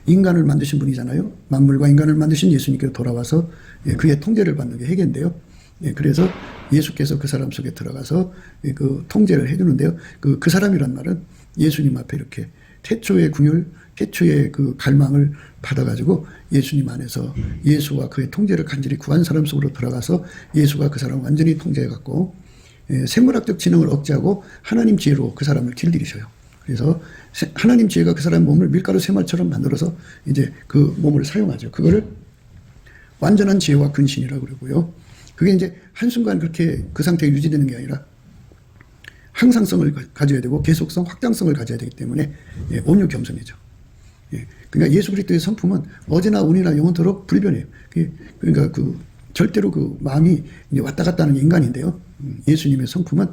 [SPEAKER 1] 인간을 만드신 분이잖아요. 만물과 인간을 만드신 예수님께로 돌아와서 그의 통제를 받는 게 회개인데요. 그래서 예수께서 그 사람 속에 들어가서 그 통제를 해주는데요. 그 사람이란 말은 예수님 앞에 이렇게 태초의 궁율, 태초의 그 갈망을 받아가지고 예수님 안에서 예수와 그의 통제를 간절히 구한 사람 속으로 들어가서 예수가 그 사람을 완전히 통제해갖고 생물학적 지능을 억제하고 하나님 지혜로 그 사람을 길들이셔요. 그래서 하나님 지혜가 그 사람 몸을 밀가루 새말처럼 만들어서 이제 그 몸을 사용하죠. 그거를 완전한 지혜와 근신이라고 그러고요. 그게 이제 한순간 그렇게 그 상태에 유지되는 게 아니라 항상성을 가져야 되고 계속성, 확장성을 가져야 되기 때문에 온유 겸손이죠. 그러니까 예수 그리스도의 성품은 어제나 오늘이나 영원토록 불변해요. 그러니까 그 절대로 그 마음이 이제 왔다 갔다 하는 인간인데요. 예수님의 성품은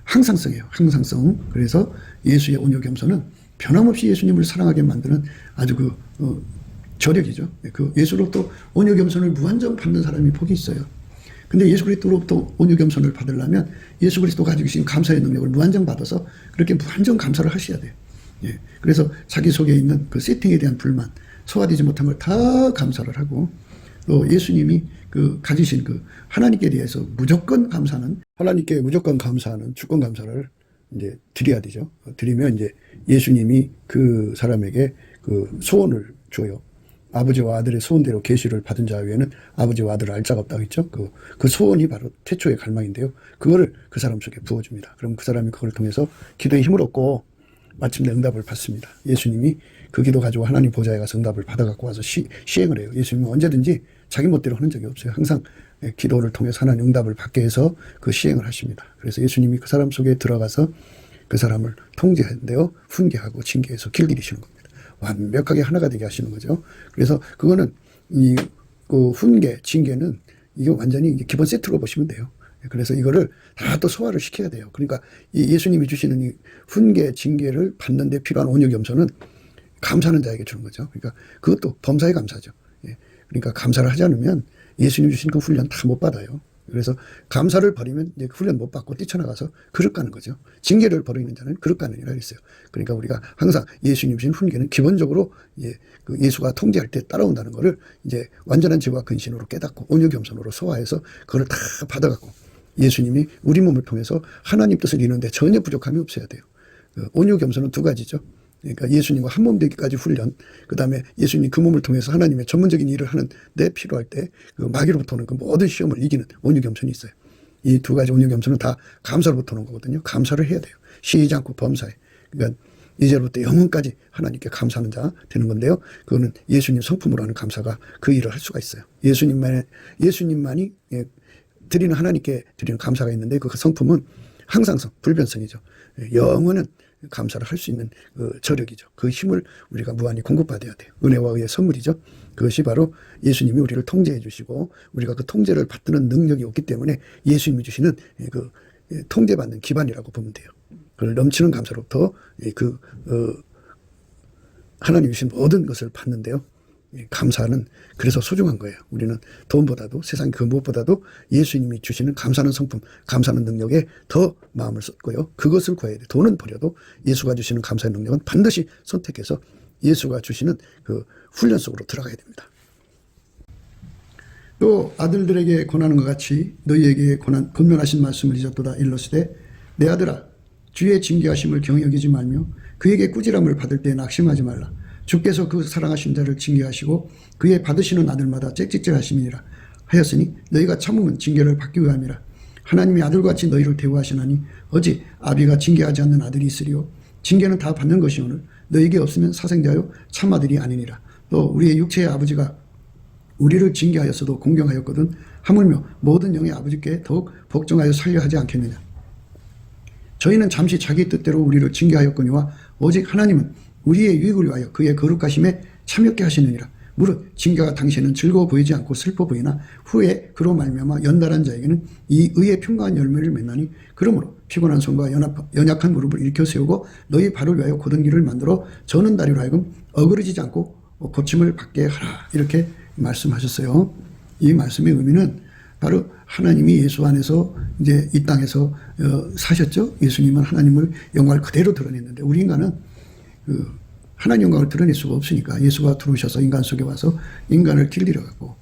[SPEAKER 1] 항상성이에요. 항상성. 그래서 예수의 온유 겸손은 변함없이 예수님을 사랑하게 만드는 아주 저력이죠. 그 예수로부터 온유 겸손을 무한정 받는 사람이 복이 있어요. 근데 예수 그리스도로부터 온유 겸손을 받으려면 예수 그리스도가 가지고 계신 감사의 능력을 무한정 받아서 그렇게 무한정 감사를 하셔야 돼요. 그래서 자기 속에 있는 그 세팅에 대한 불만, 소화되지 못한 걸 다 감사를 하고 또 예수님이 그 가지신 그 하나님께 대해서 무조건 감사하는 하나님께 무조건 감사하는 주권 감사를 이제 드려야 되죠. 드리면 이제 예수님이 그 사람에게 그 소원을 줘요. 아버지와 아들의 소원대로 계시를 받은 자 외에는 아버지와 아들을 알 자가 없다고 했죠. 그 소원이 바로 태초의 갈망인데요. 그거를 그 사람 속에 부어줍니다. 그럼 그 사람이 그걸 통해서 기도에 힘을 얻고 마침내 응답을 받습니다. 예수님이 그 기도 가지고 하나님 보좌에 가서 응답을 받아갖고 와서 시행을 해요. 예수님은 언제든지 자기 멋대로 하는 적이 없어요. 항상 기도를 통해서 하나님 응답을 받게 해서 그 시행을 하십니다. 그래서 예수님이 그 사람 속에 들어가서 그 사람을 통제하는데요. 훈계하고 징계해서 길들이시는 겁니다. 완벽하게 하나가 되게 하시는 거죠. 그래서 그거는 그 훈계, 징계는 이게 완전히 기본 세트로 보시면 돼요. 그래서 이거를 다 또 소화를 시켜야 돼요. 그러니까 이 예수님이 주시는 이 훈계, 징계를 받는 데 필요한 온유 겸손은 감사하는 자에게 주는 거죠. 그러니까 그것도 범사에 감사죠. 그러니까 감사를 하지 않으면 예수님 주신 그 훈련 다 못 받아요. 그래서 감사를 버리면 이제 훈련 못 받고 뛰쳐나가서 그릇 가는 거죠. 징계를 버리는 자는 그릇 가는 이라 했어요. 그러니까 우리가 항상 예수님 주신 훈계는 기본적으로 그 예수가 통제할 때 따라온다는 거를 이제 완전한 지혜와 근신으로 깨닫고 온유 겸손으로 소화해서 그걸 다 받아갖고 예수님이 우리 몸을 통해서 하나님 뜻을 이루는데 전혀 부족함이 없어야 돼요. 온유 겸손은 두 가지죠. 그러니까 예수님과 한 몸 되기까지 훈련, 그 다음에 예수님 그 몸을 통해서 하나님의 전문적인 일을 하는 데 필요할 때 그 마귀로부터 오는 그 모든 시험을 이기는 온유 겸손이 있어요. 이 두 가지 온유 겸손은 다 감사로부터 오는 거거든요. 감사를 해야 돼요. 쉬지 않고 범사에. 그러니까 이제부터 영원까지 하나님께 감사하는 자 되는 건데요. 그거는 예수님 성품으로 하는 감사가 그 일을 할 수가 있어요. 예수님만이 드리는 하나님께 드리는 감사가 있는데 그 성품은 항상성, 불변성이죠. 영원은 감사를 할 수 있는 그 저력이죠. 그 힘을 우리가 무한히 공급받아야 돼요. 은혜와 의의 선물이죠. 그것이 바로 예수님이 우리를 통제해 주시고 우리가 그 통제를 받드는 능력이 없기 때문에 예수님이 주시는 그 통제받는 기반이라고 보면 돼요. 그걸 넘치는 감사로부터 하나님 주신 모든 것을 받는데요. 감사는 그래서 소중한 거예요. 우리는 돈보다도 세상 그 무엇보다도 예수님이 주시는 감사하는 성품, 감사하는 능력에 더 마음을 쏟고요. 그것을 구해야 돼. 돈은 버려도 예수가 주시는 감사의 능력은 반드시 선택해서 예수가 주시는 그 훈련 속으로 들어가야 됩니다. 또 아들들에게 권하는 것 같이 너희에게 권면하신 말씀을 잊었도다. 일러스되 내 아들아 주의 징계하심을 경여기지 말며 그에게 꾸지람을 받을 때 낙심하지 말라. 주께서 그 사랑하신 자를 징계하시고 그의 받으시는 아들마다 짹짹짹하심이니라 하였으니 너희가 참으면 징계를 받기 위함이라. 하나님이 아들같이 너희를 대우하시나니 어찌 아비가 징계하지 않는 아들이 있으리요. 징계는 다 받는 것이오늘 너희에게 없으면 사생자요 참아들이 아니니라. 또 우리의 육체의 아버지가 우리를 징계하였어도 공경하였거든 하물며 모든 영의 아버지께 더욱 복종하여 살려 하지 않겠느냐. 저희는 잠시 자기 뜻대로 우리를 징계하였거니와 오직 하나님은 우리의 유익을 위하여 그의 거룩하심에 참여케 하시느니라. 무릇 징계가 당시에는 즐거워 보이지 않고 슬퍼 보이나 후에 그로 말미암아 연달한 자에게는 이 의의 평강한 열매를 맺나니 그러므로 피곤한 손과 연약한 무릎을 일으켜 세우고 너희 발을 위하여 곧은 길을 만들어 저는 다리로 하여금 어그러지지 않고 고침을 받게 하라. 이렇게 말씀하셨어요. 이 말씀의 의미는 바로 하나님이 예수 안에서 이제 이 땅에서 사셨죠. 예수님은 하나님을 영광을 그대로 드러냈는데 우리 인간은 하나님 영광을 드러낼 수가 없으니까 예수가 들어오셔서 인간 속에 와서 인간을 길들여 갖고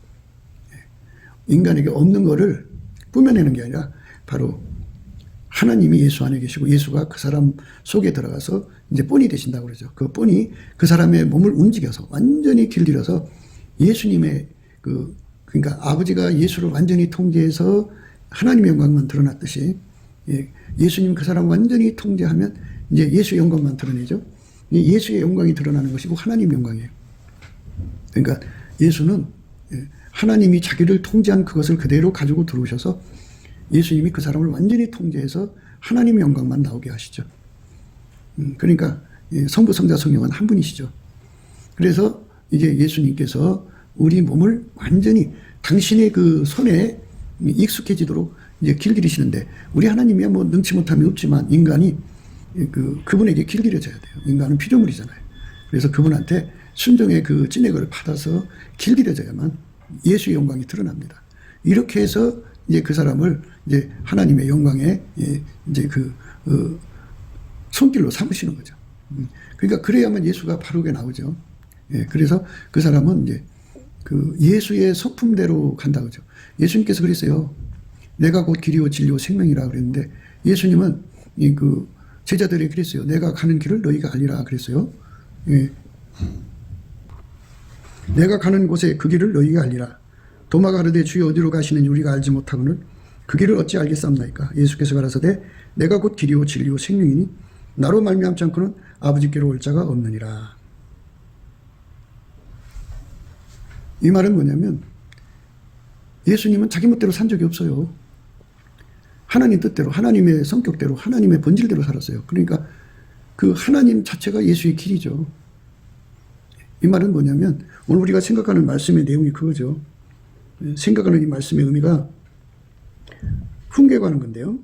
[SPEAKER 1] 인간에게 없는 거를 뿜어내는 게 아니라 바로 하나님이 예수 안에 계시고 예수가 그 사람 속에 들어가서 이제 본이 되신다고 그러죠. 그 본이 그 사람의 몸을 움직여서 완전히 길들여서 예수님의 그러니까 아버지가 예수를 완전히 통제해서 하나님의 영광만 드러났듯이 예수님 그 사람 완전히 통제하면 이제 예수의 영광만 드러내죠. 예수의 영광이 드러나는 것이고 하나님의 영광이에요. 그러니까 예수는 하나님이 자기를 통제한 그것을 그대로 가지고 들어오셔서 예수님이 그 사람을 완전히 통제해서 하나님의 영광만 나오게 하시죠. 그러니까 성부, 성자, 성령은 한 분이시죠. 그래서 이제 예수님께서 우리 몸을 완전히 당신의 그 손에 익숙해지도록 이제 길들이시는데 우리 하나님이야 뭐 능치 못함이 없지만 인간이 그분에게 길들여져야 돼요. 인간은 피조물이잖아요. 그래서 그분한테 순종의 그 찐액을 받아서 길들여져야만 예수의 영광이 드러납니다. 이렇게 해서 이제 그 사람을 이제 하나님의 영광에 이제 손길로 삼으시는 거죠. 그러니까 그래야만 예수가 바르게 나오죠. 그래서 그 사람은 이제 예수의 소품대로 간다 그죠. 예수님께서 그랬어요. 내가 곧 길이요 진리요 생명이라 그랬는데 예수님은 제자들이 그랬어요. 내가 가는 길을 너희가 알리라 그랬어요. 내가 가는 곳에 그 길을 너희가 알리라. 도마가 가르되 주여 어디로 가시는지 우리가 알지 못하거늘 그 길을 어찌 알겠사옵나이까. 예수께서 가라사대 내가 곧 길이요 진리요 생명이니 나로 말미암지 않고는 아버지께로 올 자가 없느니라. 이 말은 뭐냐면 예수님은 자기 멋대로 산 적이 없어요. 하나님 뜻대로 하나님의 성격대로 하나님의 본질대로 살았어요. 그러니까 그 하나님 자체가 예수의 길이죠. 이 말은 뭐냐면 오늘 우리가 생각하는 말씀의 내용이 그거죠. 생각하는 이 말씀의 의미가 훈계에 관한 건데요.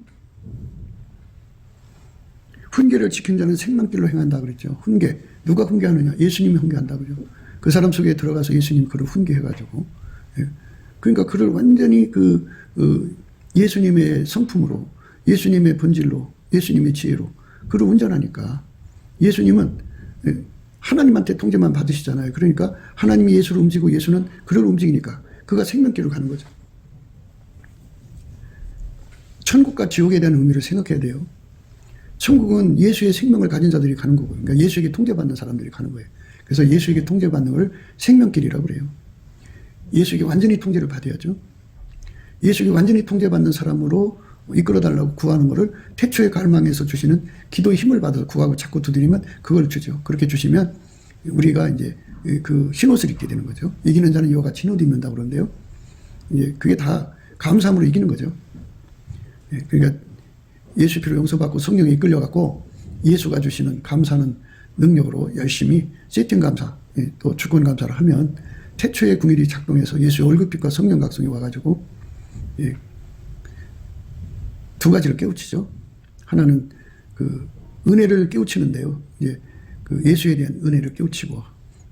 [SPEAKER 1] 훈계를 지킨 자는 생명길로 행한다 그랬죠. 훈계. 누가 훈계하느냐? 예수님이 훈계한다 그죠. 그 사람 속에 들어가서 예수님 그를 훈계해가지고 그러니까 그를 완전히 예수님의 성품으로 예수님의 본질로 예수님의 지혜로 그를 운전하니까 예수님은 하나님한테 통제만 받으시잖아요. 그러니까 하나님이 예수를 움직이고 예수는 그를 움직이니까 그가 생명길로 가는 거죠. 천국과 지옥에 대한 의미를 생각해야 돼요. 천국은 예수의 생명을 가진 자들이 가는 거고요. 그러니까 예수에게 통제받는 사람들이 가는 거예요. 그래서 예수에게 통제받는 걸 생명길이라고 그래요. 예수에게 완전히 통제를 받아야죠. 예수에게 완전히 통제받는 사람으로 이끌어달라고 구하는 것을 태초에 갈망해서 주시는 기도의 힘을 받아서 구하고 자꾸 두드리면 그걸 주죠. 그렇게 주시면 우리가 이제 흰옷을 입게 되는 거죠. 이기는 자는 이와 같이 흰옷 입는다고 그러는데요. 이제 그게 다 감사함으로 이기는 거죠. 그러니까 예수 피로 용서받고 성령에 이끌려갖고 예수가 주시는 감사하는 능력으로 열심히 세팅 감사, 또 주권 감사를 하면 태초의 궁일이 작동해서 예수의 얼굴빛과 성령 각성이 와가지고 두 가지를 깨우치죠. 하나는 은혜를 깨우치는데요. 예수에 대한 은혜를 깨우치고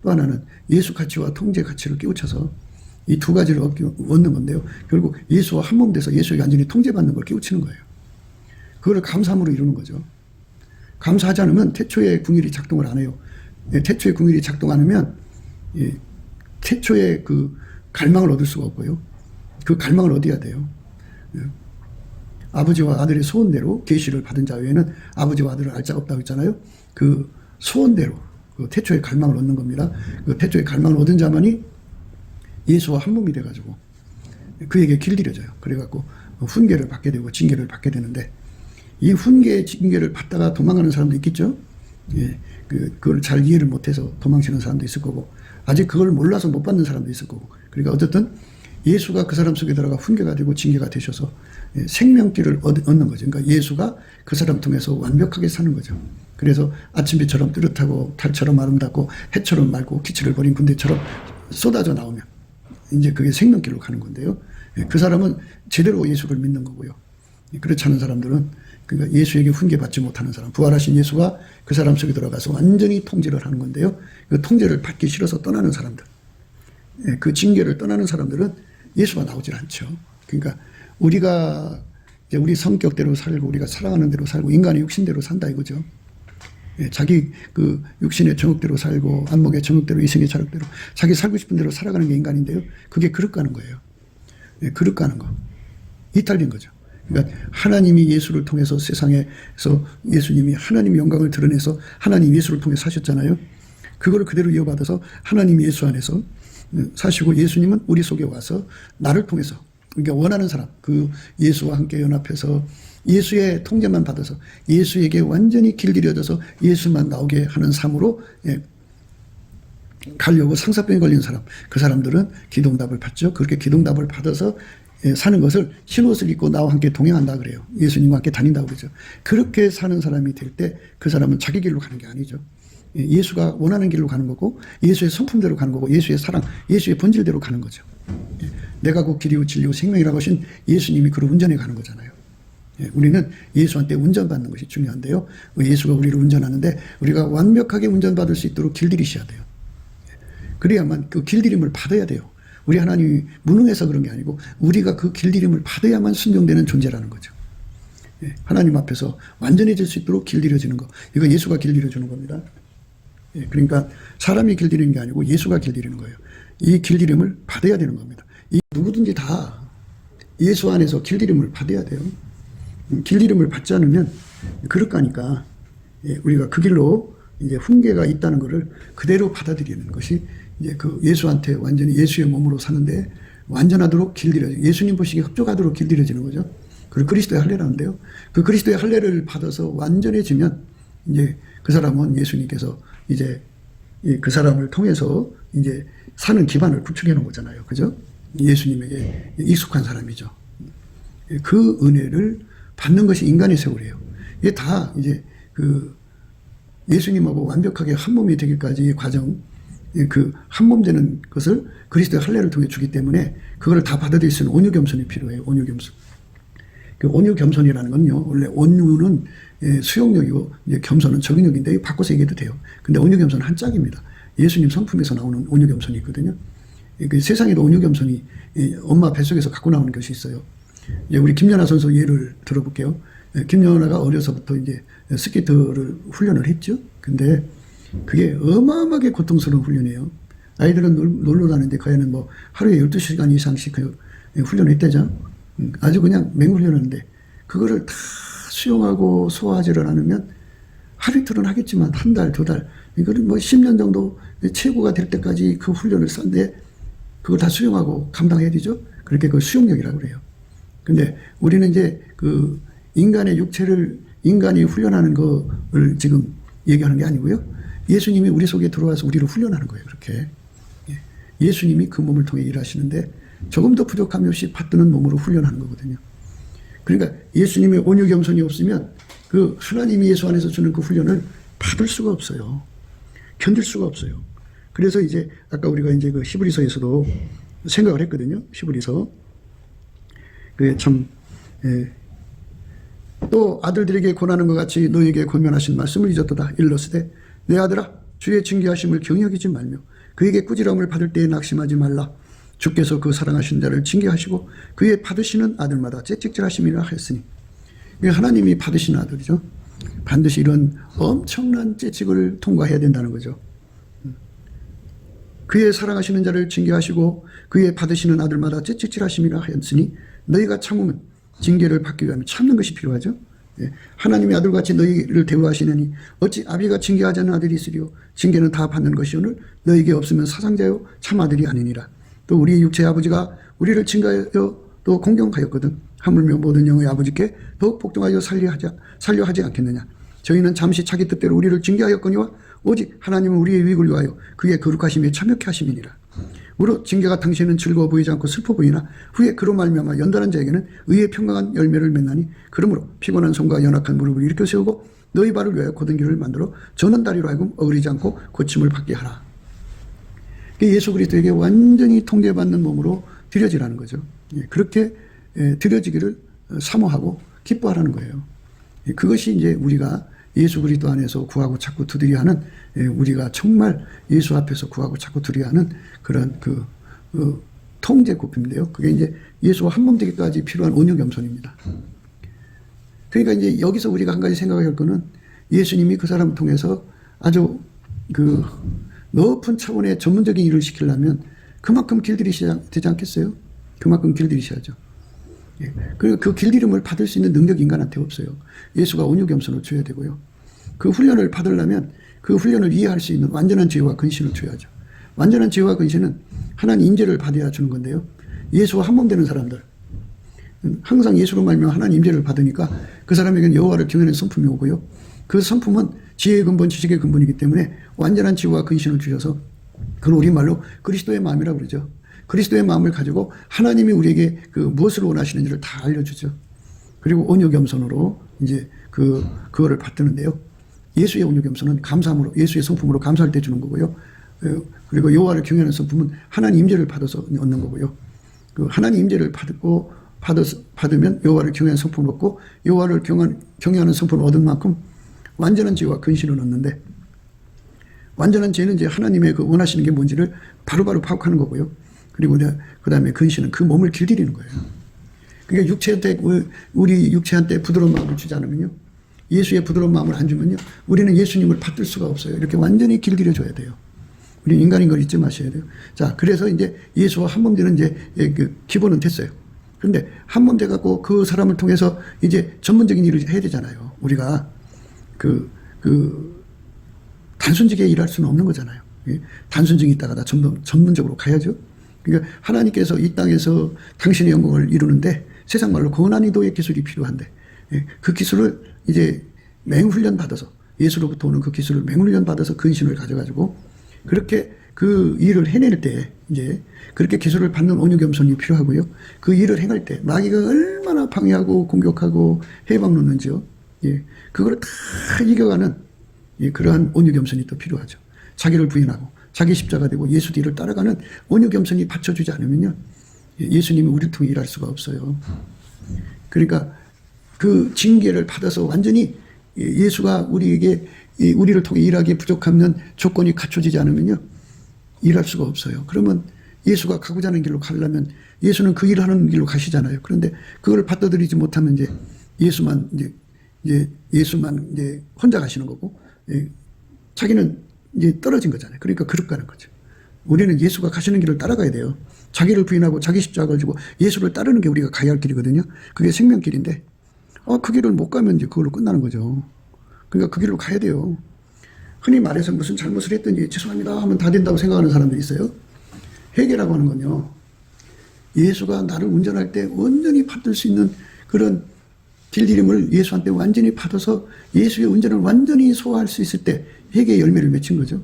[SPEAKER 1] 또 하나는 예수 가치와 통제 가치를 깨우쳐서 이 두 가지를 얻는 건데요. 결국 예수와 한 몸 돼서 예수에게 완전히 통제받는 걸 깨우치는 거예요. 그걸 감사함으로 이루는 거죠. 감사하지 않으면 태초의 궁일이 작동을 안 해요. 태초의 궁일이 작동 안 하면 태초의 그 갈망을 얻을 수가 없고요. 그 갈망을 얻어야 돼요. 아버지와 아들의 소원대로 계시를 받은 자 외에는 아버지와 아들을 알 자가 없다고 했잖아요. 그 소원대로 그 태초의 갈망을 얻는 겁니다. 그 태초의 갈망을 얻은 자만이 예수와 한 몸이 돼가지고 그에게 길들여져요. 그래갖고 훈계를 받게 되고 징계를 받게 되는데, 이 훈계 징계를 받다가 도망가는 사람도 있겠죠. 그걸 잘 이해를 못해서 도망치는 사람도 있을 거고, 아직 그걸 몰라서 못 받는 사람도 있을 거고. 그러니까 어쨌든 예수가 그 사람 속에 들어가 훈계가 되고 징계가 되셔서 생명길을 얻는 거죠. 그러니까 예수가 그 사람 통해서 완벽하게 사는 거죠. 그래서 아침비처럼 뚜렷하고 달처럼 아름답고 해처럼 맑고 기치를 버린 군대처럼 쏟아져 나오면 이제 그게 생명길로 가는 건데요. 그 사람은 제대로 예수를 믿는 거고요. 그렇지 않은 사람들은, 그러니까 예수에게 훈계받지 못하는 사람, 부활하신 예수가 그 사람 속에 들어가서 완전히 통제를 하는 건데요. 그 통제를 받기 싫어서 떠나는 사람들, 그 징계를 떠나는 사람들은 예수가 나오질 않죠. 그러니까 우리가 이제 우리 성격대로 살고 우리가 사랑하는 대로 살고 인간의 육신대로 산다 이거죠. 자기 그 육신의 정욕대로 살고 안목의 정욕대로 이성의 자력대로 자기 살고 싶은 대로 살아가는 게 인간인데요. 그게 그릇 가는 거예요. 그릇 가는 거. 이탈된 거죠. 그러니까 하나님이 예수를 통해서 세상에서 예수님이 하나님의 영광을 드러내서 하나님 예수를 통해 사셨잖아요. 그걸 그대로 이어받아서 하나님 예수 안에서 사시고 예수님은 우리 속에 와서 나를 통해서, 그러니까 원하는 사람, 그 예수와 함께 연합해서 예수의 통제만 받아서 예수에게 완전히 길들여져서 예수만 나오게 하는 삶으로 가려고 상사병에 걸린 사람, 그 사람들은 기도응답을 받죠. 그렇게 기도응답을 받아서 사는 것을 흰옷을 입고 나와 함께 동행한다 그래요. 예수님과 함께 다닌다고 그러죠. 그렇게 사는 사람이 될 때 그 사람은 자기 길로 가는 게 아니죠. 예수가 원하는 길로 가는 거고 예수의 성품대로 가는 거고 예수의 사랑, 예수의 본질대로 가는 거죠. 내가 곧 길이요 진리요 생명이라고 하신 예수님이 그를 운전해 가는 거잖아요. 우리는 예수한테 운전받는 것이 중요한데요. 예수가 우리를 운전하는데 우리가 완벽하게 운전받을 수 있도록 길들이셔야 돼요. 그래야만 그 길들임을 받아야 돼요. 우리 하나님이 무능해서 그런 게 아니고 우리가 그 길들임을 받아야만 순종되는 존재라는 거죠. 하나님 앞에서 완전해질 수 있도록 길들여지는 거. 이거 예수가 길들여주는 겁니다. 그러니까 사람이 길들이는 게 아니고 예수가 길들이는 거예요. 이 길들임을 받아야 되는 겁니다. 이 누구든지 다 예수 안에서 길들임을 받아야 돼요. 길들임을 받지 않으면 그럴 거니까 우리가 그 길로 이제 훈계가 있다는 것을 그대로 받아들이는 것이 이제 그 예수한테 완전히 예수의 몸으로 사는데 완전하도록 길들여져, 예수님 보시기에 흡족하도록 길들여지는 거죠. 그리고 그리스도의 할례라는데요. 그 그리스도의 할례를 받아서 완전해지면 이제 그 사람은 예수님께서 이제 그 사람을 통해서 이제 사는 기반을 구축해 놓은 거잖아요. 그죠? 예수님에게 익숙한 사람이죠. 그 은혜를 받는 것이 인간의 세월이에요. 이게 다 이제 그 예수님하고 완벽하게 한 몸이 되기까지의 과정, 그 한 몸 되는 것을 그리스도의 할례를 통해 주기 때문에 그걸 다 받아들일 수 있는 온유 겸손이 필요해요. 온유 겸손. 그 온유 겸손이라는 건요, 원래 온유는 수용력이고 이제 겸손은 적응력인데 바꿔서 얘기해도 돼요. 근데 온유 겸손은 한 짝입니다. 예수님 성품에서 나오는 온유 겸손이 있거든요. 그 세상에도 온유 겸손이 엄마 뱃속에서 갖고 나오는 것이 있어요. 이제 우리 김연아 선수 예를 들어볼게요. 김연아가 어려서부터 이제 스케이트를 훈련을 했죠. 근데 그게 어마어마하게 고통스러운 훈련이에요. 아이들은 놀러 다니는데 그 애는 뭐 하루에 12시간 이상씩 훈련을 했대죠. 아주 그냥 맹훈련하는데 그거를 다 수용하고 소화하지를 않으면 하루 이틀은 하겠지만 한 달, 두 달, 이거는 뭐 10년 정도 최고가 될 때까지 그 훈련을 썼는데 그걸 다 수용하고 감당해야 되죠. 그렇게 그 수용력이라고 그래요. 근데 우리는 이제 그 인간의 육체를 인간이 훈련하는 거를 지금 얘기하는 게 아니고요. 예수님이 우리 속에 들어와서 우리를 훈련하는 거예요. 그렇게. 예수님이 그 몸을 통해 일하시는데 조금 더 부족함이 없이 받드는 몸으로 훈련하는 거거든요. 그러니까 예수님의 온유 겸손이 없으면 그 하나님이 예수 안에서 주는 그 훈련을 받을 수가 없어요. 견딜 수가 없어요. 그래서 이제 아까 우리가 이제 그 히브리서에서도 생각을 했거든요. 히브리서. 그게 참, 또 아들들에게 권하는 것 같이 너에게 권면하신 말씀을 잊었도다. 일러스되 내 아들아 주의 징계하심을 경히 여기지 말며 그에게 꾸지람을 받을 때에 낙심하지 말라. 주께서 그 사랑하신 자를 징계하시고 그의 받으시는 아들마다 채찍질하심이라 하였으니. 하나님이 받으시는 아들이죠. 반드시 이런 엄청난 채찍을 통과해야 된다는 거죠. 그의 사랑하시는 자를 징계하시고 그의 받으시는 아들마다 채찍질하심이라 하였으니 너희가 참으면 징계를 받기 위하면 참는 것이 필요하죠. 하나님의 아들같이 너희를 대우하시느니 어찌 아비가 징계하지 않는 아들이 있으리요. 징계는 다 받는 것이오늘 너희에게 없으면 사상자요 참 아들이 아니니라. 또 우리의 육체의 아버지가 우리를 징계하여 또 공경하였거든. 하물며 모든 영의 아버지께 더욱 복종하여 살려 하지 않겠느냐. 저희는 잠시 자기 뜻대로 우리를 징계하였거니와 오직 하나님은 우리의 유익을 위하여 그의 거룩하심에 참여케 하심이니라. 무릇 징계가 당시에는 즐거워 보이지 않고 슬퍼 보이나 후에 그로 말미암아 연단한 자에게는 의의 평강한 열매를 맺나니 그러므로 피곤한 손과 연약한 무릎을 일으켜 세우고 너희 발을 위하여 곧은 길을 만들어 저는 다리로 하여금 어그리지 않고 고침을 받게 하라. 예수 그리스도에게 완전히 통제받는 몸으로 드려지라는 거죠. 그렇게 드려지기를 사모하고 기뻐하라는 거예요. 그것이 이제 우리가 예수 그리스도 안에서 구하고 찾고 두드려 하는, 우리가 정말 예수 앞에서 구하고 찾고 두드려 하는 그런 통제 고품인데요. 그게 이제 예수와 한 몸 되기까지 필요한 온유 겸손입니다. 그러니까 이제 여기서 우리가 한 가지 생각해야 할 거는 예수님이 그 사람을 통해서 아주 높은 차원의 전문적인 일을 시키려면 그만큼 길들이셔야 되지 않겠어요? 그만큼 길들이셔야죠. 그리고 그 길들임을 받을 수 있는 능력이 인간한테 없어요. 예수가 온유 겸손을 줘야 되고요. 그 훈련을 받으려면 그 훈련을 이해할 수 있는 완전한 지혜와 근신을 줘야죠. 완전한 지혜와 근신은 하나님 임재를 받아야 주는 건데요. 예수와 한 몸 되는 사람들, 항상 예수로 말미암아 하나님 임재를 받으니까 그 사람에게는 여호와를 경외하는 성품이 오고요. 그 성품은 지혜의 근본, 지식의 근본이기 때문에 완전한 지혜와 근신을 주셔서 그걸 우리말로 그리스도의 마음이라고 그러죠. 그리스도의 마음을 가지고 하나님이 우리에게 무엇을 원하시는지를 다 알려주죠. 그리고 온유 겸손으로 이제 그거를 받드는데요. 예수의 온유 겸손은 감사함으로, 예수의 성품으로 감사할 때 주는 거고요. 그리고 여호와를 경외하는 성품은 하나님 임재를 받아서 얻는 거고요. 하나님 임재를 받으면 여호와를 경외하는 성품을 얻고 여호와를 경외하는 성품을 얻은 만큼 완전한 지혜와 근신을 얻는데, 완전한 지혜는 이제 하나님의 원하시는 게 뭔지를 바로바로 파악하는 거고요. 그리고 그 다음에 근신은 그 몸을 길들이는 거예요. 그러니까 우리 육체한테 부드러운 마음을 주지 않으면요, 예수의 부드러운 마음을 안 주면요, 우리는 예수님을 받들 수가 없어요. 이렇게 완전히 길들여 줘야 돼요. 우리 인간인 걸 잊지 마셔야 돼요. 자, 그래서 이제 예수와 한 몸 되는 이제 기본은 됐어요. 그런데 한 몸 돼갖고 그 사람을 통해서 이제 전문적인 일을 해야 되잖아요. 우리가 단순직에 일할 수는 없는 거잖아요. 단순직에 있다가 다 전문적으로 가야죠. 그러니까 하나님께서 이 땅에서 당신의 영광을 이루는데 세상 말로 고난이도의 기술이 필요한데, 그 기술을 이제 맹훈련 받아서, 예수로부터 오는 그 기술을 맹훈련 받아서 근신을 가져가지고 그렇게 그 일을 해낼 때 이제 그렇게 기술을 받는 온유 겸손이 필요하고요. 그 일을 행할 때 마귀가 얼마나 방해하고 공격하고 해방 놓는지요. 그걸 다 이겨가는 그러한 온유 겸손이 또 필요하죠. 자기를 부인하고 자기 십자가 되고 예수 뒤를 따라가는 온유 겸손이 받쳐주지 않으면요, 예수님이 우리를 통해 일할 수가 없어요. 그러니까 그 징계를 받아서 완전히 예수가 우리를 통해 일하기에 부족하면 조건이 갖춰지지 않으면요, 일할 수가 없어요. 그러면 예수가 가고자 하는 길로 가려면 예수는 그 일을 하는 길로 가시잖아요. 그런데 그걸 받아들이지 못하면 이제 예수만 혼자 가시는 거고, 자기는 이제 떨어진 거잖아요. 그러니까 그릇 가는 거죠. 우리는 예수가 가시는 길을 따라가야 돼요. 자기를 부인하고 자기 십자가를 지고 예수를 따르는 게 우리가 가야 할 길이거든요. 그게 생명길인데, 그 길을 못 가면 이제 그걸로 끝나는 거죠. 그러니까 그 길로 가야 돼요. 흔히 말해서 무슨 잘못을 했더니 죄송합니다 하면 다 된다고 생각하는 사람들이 있어요. 회개라고 하는 건요, 예수가 나를 운전할 때 온전히 받을 수 있는 그런 길들임을 예수한테 완전히 받아서 예수의 운전을 완전히 소화할 수 있을 때 회개의 열매를 맺힌 거죠.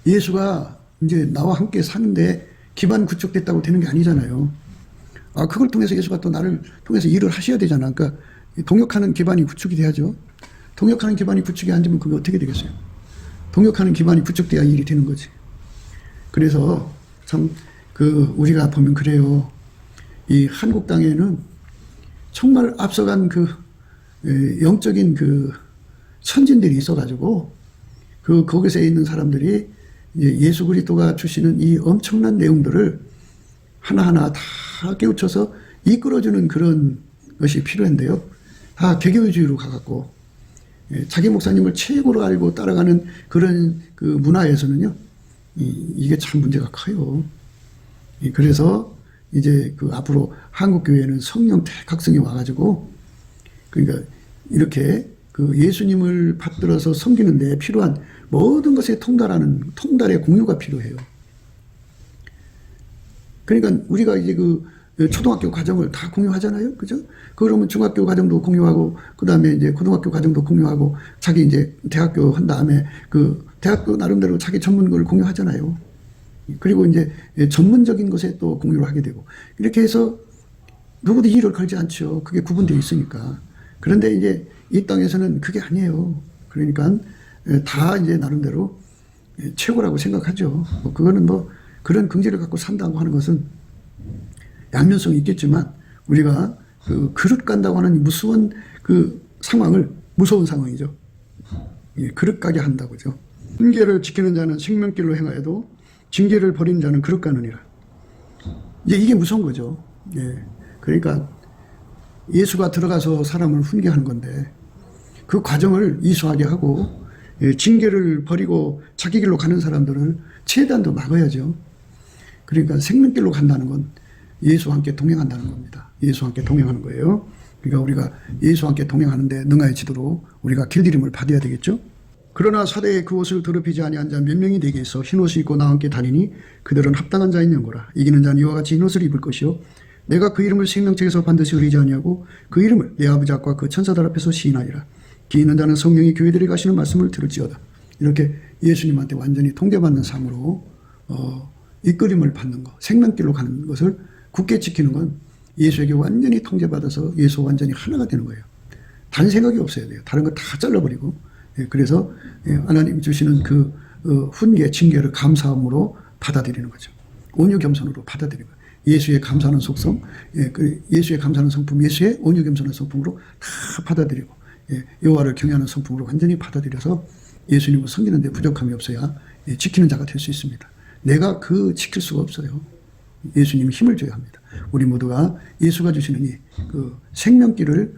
[SPEAKER 1] 예수가 이제 나와 함께 사는데 기반 구축됐다고 되는 게 아니잖아요. 그걸 통해서 예수가 또 나를 통해서 일을 하셔야 되잖아. 그러니까 동역하는 기반이 구축이 돼야죠. 동역하는 기반이 구축이 안 되면 그게 어떻게 되겠어요? 동역하는 기반이 구축돼야 일이 되는 거지. 그래서 참 우리가 보면 그래요. 이 한국 땅에는 정말 앞서간 영적인 선진들이 있어가지고 거기서 있는 사람들이 예수 그리스도가 주시는 이 엄청난 내용들을 하나하나 다 깨우쳐서 이끌어주는 그런 것이 필요한데요. 다 개교주의로 가갖고 자기 목사님을 최고로 알고 따라가는 그런 그 문화에서는요, 이게 참 문제가 커요. 그래서 이제 그 앞으로 한국교회는 성령 대각성이 와가지고, 그러니까 이렇게 그 예수님을 받들어서 섬기는 데 필요한 모든 것에 통달의 공유가 필요해요. 그러니까 우리가 이제 그 초등학교 과정을 다 공유하잖아요. 그죠? 그러면 중학교 과정도 공유하고, 그 다음에 이제 고등학교 과정도 공유하고, 자기 이제 대학교 한 다음에 그 대학교 나름대로 자기 전문을 공유하잖아요. 그리고 이제 전문적인 것에 또 공유를 하게 되고, 이렇게 해서 누구도 이의를 걸지 않죠. 그게 구분되어 있으니까. 그런데 이제 이 땅에서는 그게 아니에요. 그러니까 다 이제 나름대로 최고라고 생각하죠. 그거는 뭐 그런 긍지를 갖고 산다고 하는 것은 양면성이 있겠지만, 우리가 그 그릇 간다고 하는 무서운 그 상황을, 무서운 상황이죠. 그릇 가게 한다고죠. 훈계를 지키는 자는 생명길로 행하여도 징계를 버린 자는 그릇 가느니라. 이제 이게 무서운 거죠. 그러니까 예수가 들어가서 사람을 훈계하는 건데, 그 과정을 이수하게 하고 징계를 버리고 자기 길로 가는 사람들을 최대한 더 막아야죠. 그러니까 생명길로 간다는 건 예수와 함께 동행한다는 겁니다. 예수와 함께 동행하는 거예요. 그러니까 우리가 예수와 함께 동행하는데 능하여지도록 우리가 길들임을 받아야 되겠죠. 그러나 사대에 그 옷을 더럽히지 아니한 자 몇 명이 내게 있어 흰옷을 입고 나와 함께 다니니 그들은 합당한 자인 연고라. 이기는 자는 이와 같이 흰옷을 입을 것이요 내가 그 이름을 생명책에서 반드시 흐리지 아니하고 그 이름을 내 아버지 앞과 그 천사들 앞에서 시인하리라. 기 있는 자는 성령이 교회들에 가시는 말씀을 들을지어다. 이렇게 예수님한테 완전히 통제받는 삶으로 이끌림을 받는 것, 생명길로 가는 것을 굳게 지키는 건 예수에게 완전히 통제받아서 예수와 완전히 하나가 되는 거예요. 다른 생각이 없어야 돼요. 다른 거 다 잘라버리고. 그래서 하나님 주시는 그 훈계, 징계를 감사함으로 받아들이는 거죠. 온유 겸손으로 받아들이는 거예요. 예수의 감사하는 속성, 예수의 감사하는 성품, 예수의 온유 겸손한 성품으로 다 받아들이고, 여호와를 경외하는 성품으로 완전히 받아들여서 예수님을 섬기는 데 부족함이 없어야 지키는 자가 될 수 있습니다. 내가 지킬 수가 없어요. 예수님이 힘을 줘야 합니다. 우리 모두가 예수가 주시는 이 생명길을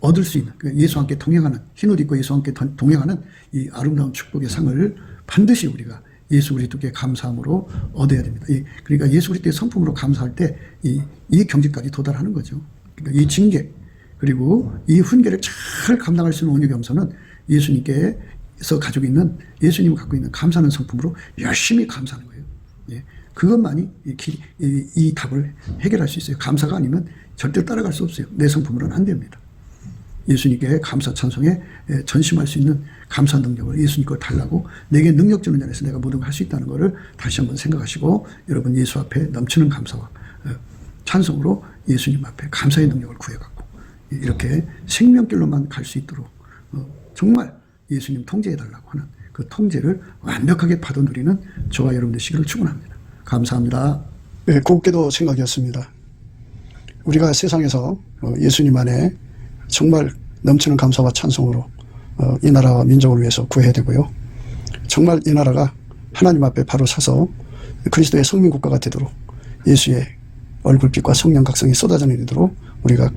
[SPEAKER 1] 얻을 수 있는, 예수와 함께 동행하는, 흰옷 입고 예수와 함께 동행하는 이 아름다운 축복의 상을 반드시 우리가 예수 그리스도께 감사함으로 얻어야 됩니다. 그러니까 예수 그리스도의 성품으로 감사할 때 이 경지까지 도달하는 거죠. 그러니까 이 징계 그리고 이 훈계를 잘 감당할 수 있는 온유 겸손은 예수님께서 가지고 있는, 예수님이 갖고 있는 감사하는 성품으로 열심히 감사하는 거예요. 그것만이 이 답을 해결할 수 있어요. 감사가 아니면 절대 따라갈 수 없어요. 내 성품으로는 안 됩니다. 예수님께 감사 찬송에 전심할 수 있는 감사 능력을 예수님 걸 달라고, 내게 능력 주는 자에서 내가 모든 걸 할 수 있다는 것을 다시 한번 생각하시고, 여러분 예수 앞에 넘치는 감사와 찬송으로 예수님 앞에 감사의 능력을 구해갖고 이렇게 생명길로만 갈 수 있도록 정말 예수님 통제해달라고 하는 그 통제를 완벽하게 받아 누리는 저와 여러분 되시기를 축원합니다. 감사합니다.
[SPEAKER 2] 네, 곱게도 생각이었습니다. 우리가 세상에서 예수님 안에 정말 넘치는 감사와 찬송으로 이 나라와 민족을 위해서 구해야 되고요. 정말 이 나라가 하나님 앞에 바로 서서 그리스도의 성민국가가 되도록 예수의 얼굴빛과 성령 각성이 쏟아져 내리도록 우리가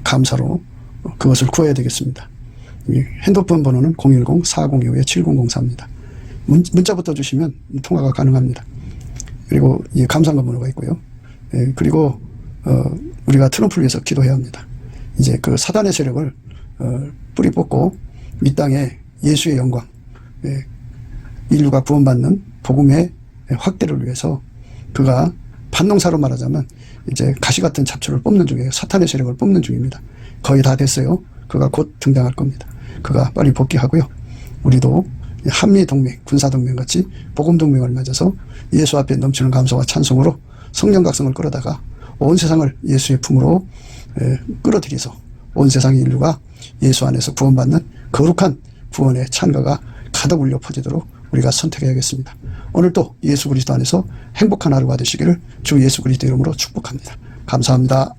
[SPEAKER 2] 감사로 그것을 구해야 되겠습니다. 핸드폰 번호는 010-4025-7004입니다. 문자부터 주시면 통화가 가능합니다. 그리고 감사한 번호가 있고요. 그리고 우리가 트럼프를 위해서 기도해야 합니다. 이제 그 사단의 세력을 뿌리 뽑고 이 땅에 예수의 영광, 인류가 구원받는 복음의 확대를 위해서 그가 반농사로 말하자면 이제 가시 같은 잡초를 뽑는 중이에요. 사탄의 세력을 뽑는 중입니다. 거의 다 됐어요. 그가 곧 등장할 겁니다. 그가 빨리 복귀하고요. 우리도 한미동맹, 군사동맹 같이 복음동맹을 맺어서 예수 앞에 넘치는 감사와 찬송으로 성령 각성을 끌어다가 온 세상을 예수의 품으로 끌어들여서 온 세상의 인류가 예수 안에서 구원받는 거룩한 구원의 찬가가 가득 울려 퍼지도록 우리가 선택해야겠습니다. 오늘도 예수 그리스도 안에서 행복한 하루가 되시기를 주 예수 그리스도 이름으로 축복합니다. 감사합니다.